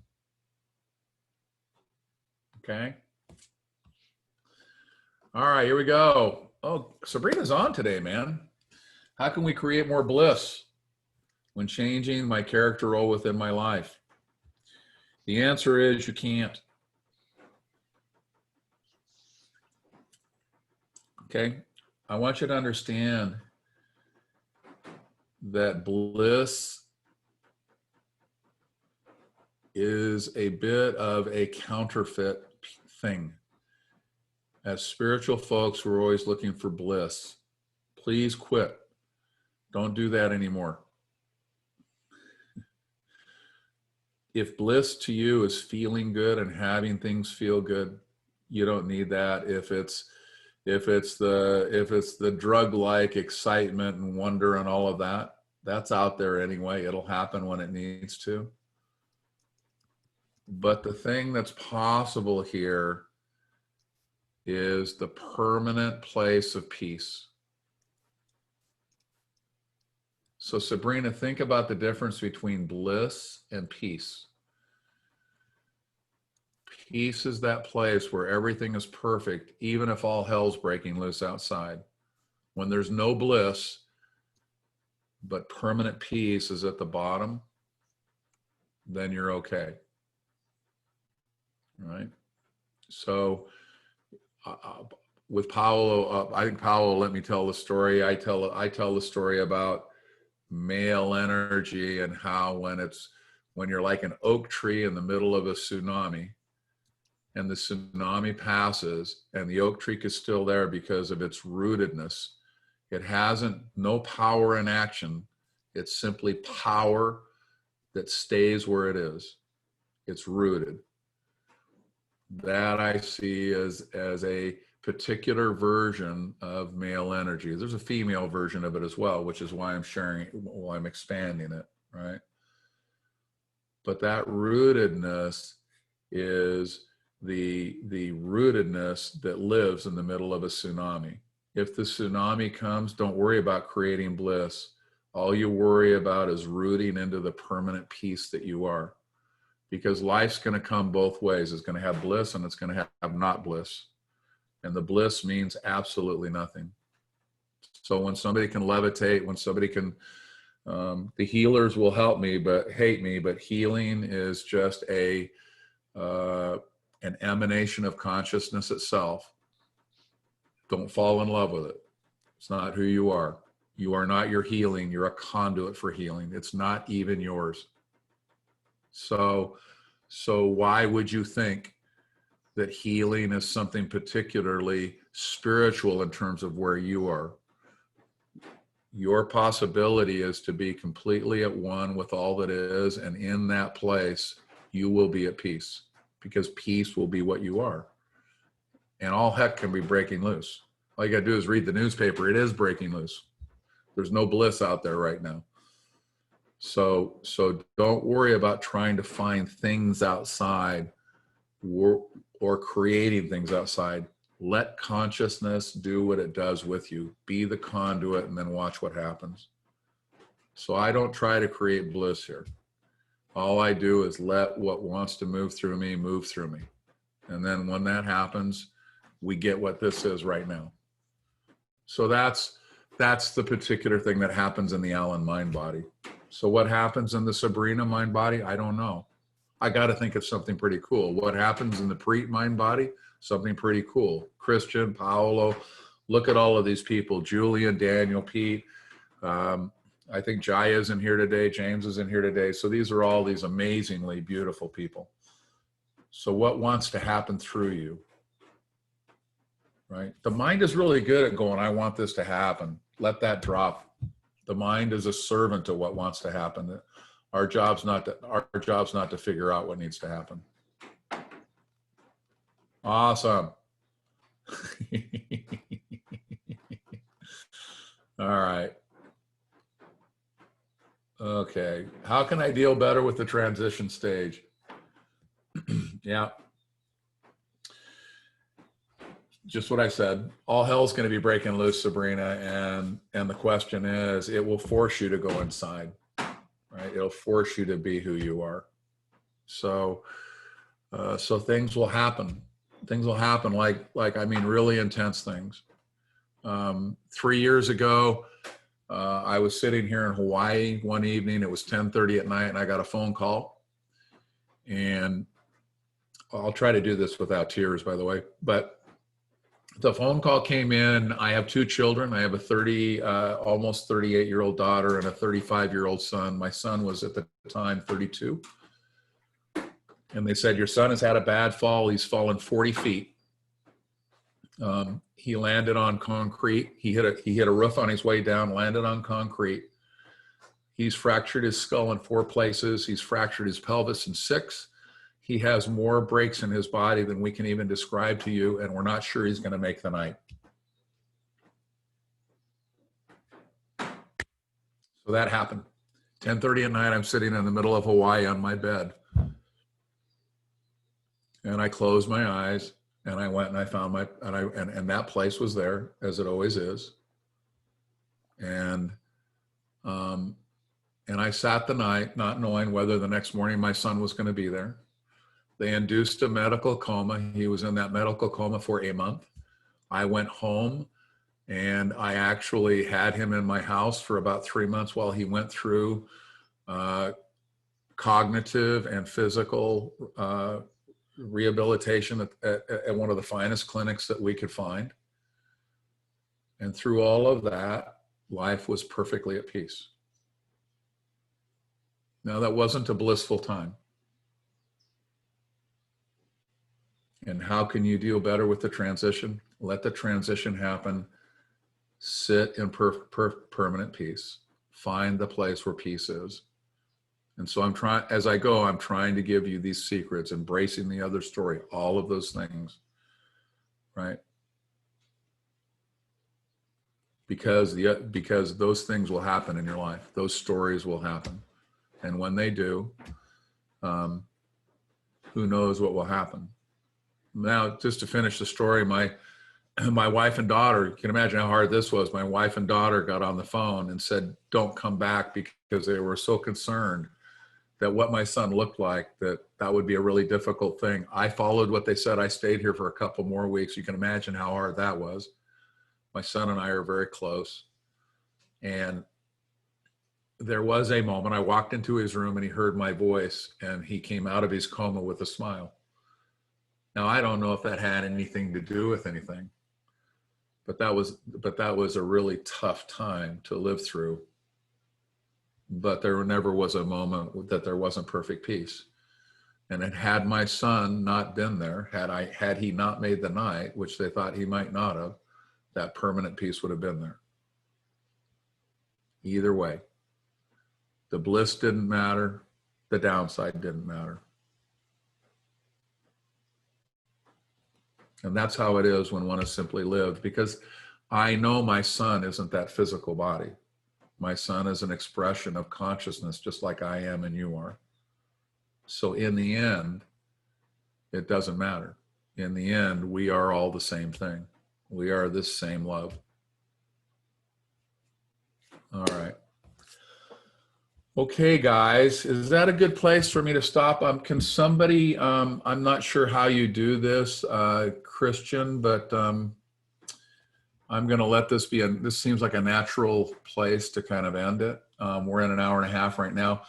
Okay? All right, here we go. Oh, Sabrina's on today, man. How can we create more bliss when changing my character role within my life? The answer is you can't. Okay, I want you to understand that bliss is a bit of a counterfeit thing. As spiritual folks, we're always looking for bliss. Please quit. Don't do that anymore. If bliss to you is feeling good and having things feel good, you don't need that. If it's the drug-like excitement and wonder and all of that, that's out there anyway. It'll happen when it needs to. But the thing that's possible here is the permanent place of peace. So Sabrina, think about the difference between bliss and peace. Peace is that place where everything is perfect, even if all hell's breaking loose outside. When there's no bliss, but permanent peace is at the bottom, then you're okay. All right? So with Paolo, I think Paolo let me tell the story. I tell the story about male energy and how when you're like an oak tree in the middle of a tsunami, and the tsunami passes and the oak tree is still there because of its rootedness. It no power in action. It's simply power that stays where it is. It's rooted. That I see as a particular version of male energy. There's a female version of it as well, which is why I'm sharing, why I'm expanding it, right? But that rootedness is the rootedness that lives in the middle of a tsunami. If the tsunami comes, don't worry about creating bliss. All you worry about is rooting into the permanent peace that you are. Because life's going to come both ways. It's going to have bliss and it's going to have not bliss. And the bliss means absolutely nothing. So when somebody can levitate, when somebody can, the healers will help me, but hate me, but healing is just an emanation of consciousness itself. Don't fall in love with it. It's not who you are. You are not your healing. You're a conduit for healing. It's not even yours. So why would you think that healing is something particularly spiritual in terms of where you are? Your possibility is to be completely at one with all that is, and in that place, you will be at peace, because peace will be what you are. And all heck can be breaking loose. All you got to do is read the newspaper. It is breaking loose. There's no bliss out there right now. So don't worry about trying to find things outside or creating things outside. Let consciousness do what it does with you. Be the conduit and then watch what happens. So I don't try to create bliss here. All I do is let what wants to move through me move through me. And then when that happens, we get what this is right now. So that's the particular thing that happens in the Alan mind body. So what happens in the Sabrina mind body? I don't know. I got to think of something pretty cool. What happens in the Preet mind body? Something pretty cool. Christian, Paolo, look at all of these people. Julian, Daniel, Pete. I think Jaya's in here today. James is in here today. So these are all these amazingly beautiful people. So what wants to happen through you? Right? The mind is really good at going, I want this to happen. Let that drop. The mind is a servant to what wants to happen. Our job's not to figure out what needs to happen. Awesome. All right. Okay. How can I deal better with the transition stage? Yeah. Just what I said. All hell's going to be breaking loose, Sabrina. And the question is, it will force you to go inside, right? It'll force you to be who you are. So things will happen. Things will happen like I mean, really intense things. 3 years ago, I was sitting here in Hawaii one evening. It was 10:30 at night, and I got a phone call. And I'll try to do this without tears, by the way. But the phone call came in. I have 2 children. I have a almost 38-year-old daughter and a 35-year-old son. My son was at the time 32. And they said, your son has had a bad fall. He's fallen 40 feet. He landed on concrete. He hit a roof on his way down, landed on concrete. He's fractured his skull in 4 places. He's fractured his pelvis in 6. He has more breaks in his body than we can even describe to you, and we're not sure he's going to make the night. So that happened. 10:30 at night, I'm sitting in the middle of Hawaii on my bed. And I closed my eyes, and I went and I found and that place was there, as it always is. And I sat the night not knowing whether the next morning my son was going to be there. They induced a medical coma. He was in that medical coma for a month. I went home, and I actually had him in my house for about 3 months while he went through cognitive and physical rehabilitation at one of the finest clinics that we could find. And through all of that, life was perfectly at peace. Now, that wasn't a blissful time. And how can you deal better with the transition? Let the transition happen. Sit in permanent peace. Find the place where peace is. And so I'm trying to give you these secrets, embracing the other story, all of those things, right? Because those things will happen in your life. Those stories will happen. And when they do, who knows what will happen? Now, just to finish the story, my wife and daughter, you can imagine how hard this was. My wife and daughter got on the phone and said, don't come back, because they were so concerned that what my son looked like, that would be a really difficult thing. I followed what they said. I stayed here for a couple more weeks. You can imagine how hard that was. My son and I are very close. And there was a moment, I walked into his room and he heard my voice, and he came out of his coma with a smile. Now, I don't know if that had anything to do with anything, but that was a really tough time to live through. But there never was a moment that there wasn't perfect peace. And had my son not been there, had he not made the night, which they thought he might not have, that permanent peace would have been there. Either way, the bliss didn't matter, the downside didn't matter. And that's how it is when one has simply lived, because I know my son isn't that physical body. My son is an expression of consciousness, just like I am and you are. So in the end, it doesn't matter. In the end, we are all the same thing. We are this same love. All right. Okay, guys, is that a good place for me to stop? Can somebody, I'm not sure how you do this, Christian, but I'm going to let this be this seems like a natural place to kind of end it. We're in an hour and a half right now.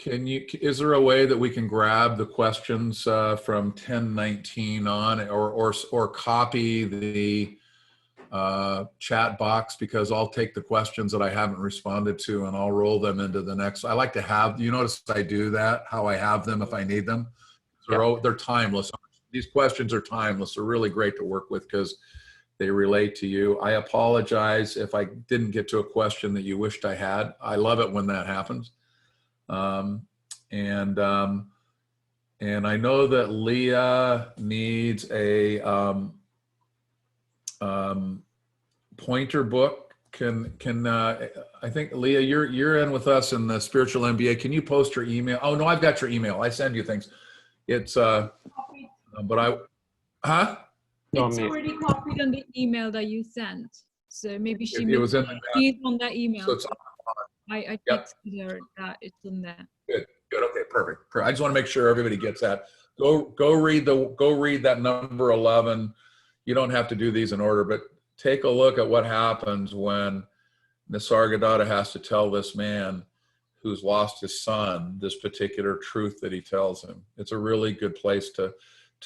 Is there a way that we can grab the questions from 1019 on, or copy the chat box, because I'll take the questions that I haven't responded to and I'll roll them into the next. I like to have, you notice I do that, how I have them if I need them. They're timeless. These questions are timeless. They're really great to work with because they relate to you. I apologize if I didn't get to a question that you wished I had. I love it when that happens. And I know that Leah needs a pointer book. I think Leah, you're in with us in the spiritual MBA. Can you post your email? Oh no, I've got your email. I send you things. It's but It's already copied on the email that you sent. So maybe it was in the, she's on that email. so it's I texted her that it's in there. good. Okay, perfect. I just want to make sure everybody gets that. Go read that number 11. You don't have to do these in order, but take a look at what happens when Nisargadatta has to tell this man who's lost his son this particular truth that he tells him. It's a really good place to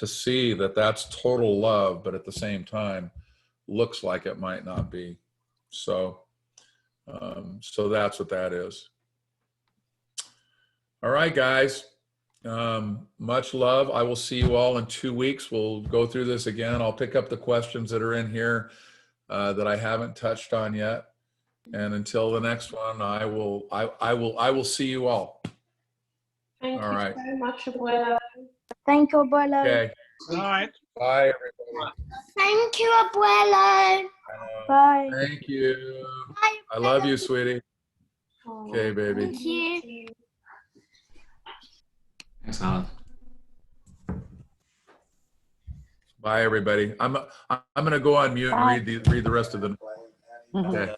see that that's total love, but at the same time looks like it might not be. So so that's what that is. All right, guys. Much love. I will see you all in 2 weeks. We'll go through this again. I'll pick up the questions that are in here that I haven't touched on yet. And until the next one, I will see you all. Thank All you right. so much, Abuela. Thank you, Abuelo. Okay. All right. Bye, everybody. Thank you, Abuelo. Bye. Thank you. Bye. I love you, sweetie. Okay, baby. Thank you. Thanks, Alan. Bye, everybody. I'm going to go on mute and read the rest of them. Okay.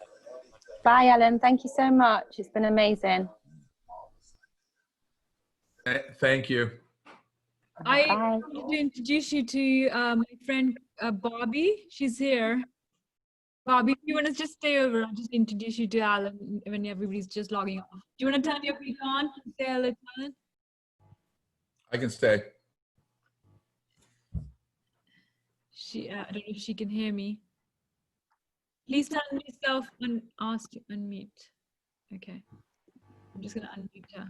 Bye, Ellen. Thank you so much. It's been amazing. Thank you. I Bye. wanted to introduce you to my friend Bobby. She's here. Bobby, if you want to just stay over, I'll just introduce you to Alan when everybody's just logging off. Do you want to turn your mic on? Say hello to Alan. I can stay. I don't know if she can hear me. Please turn yourself and ask to unmute. Okay. I'm just going to unmute her.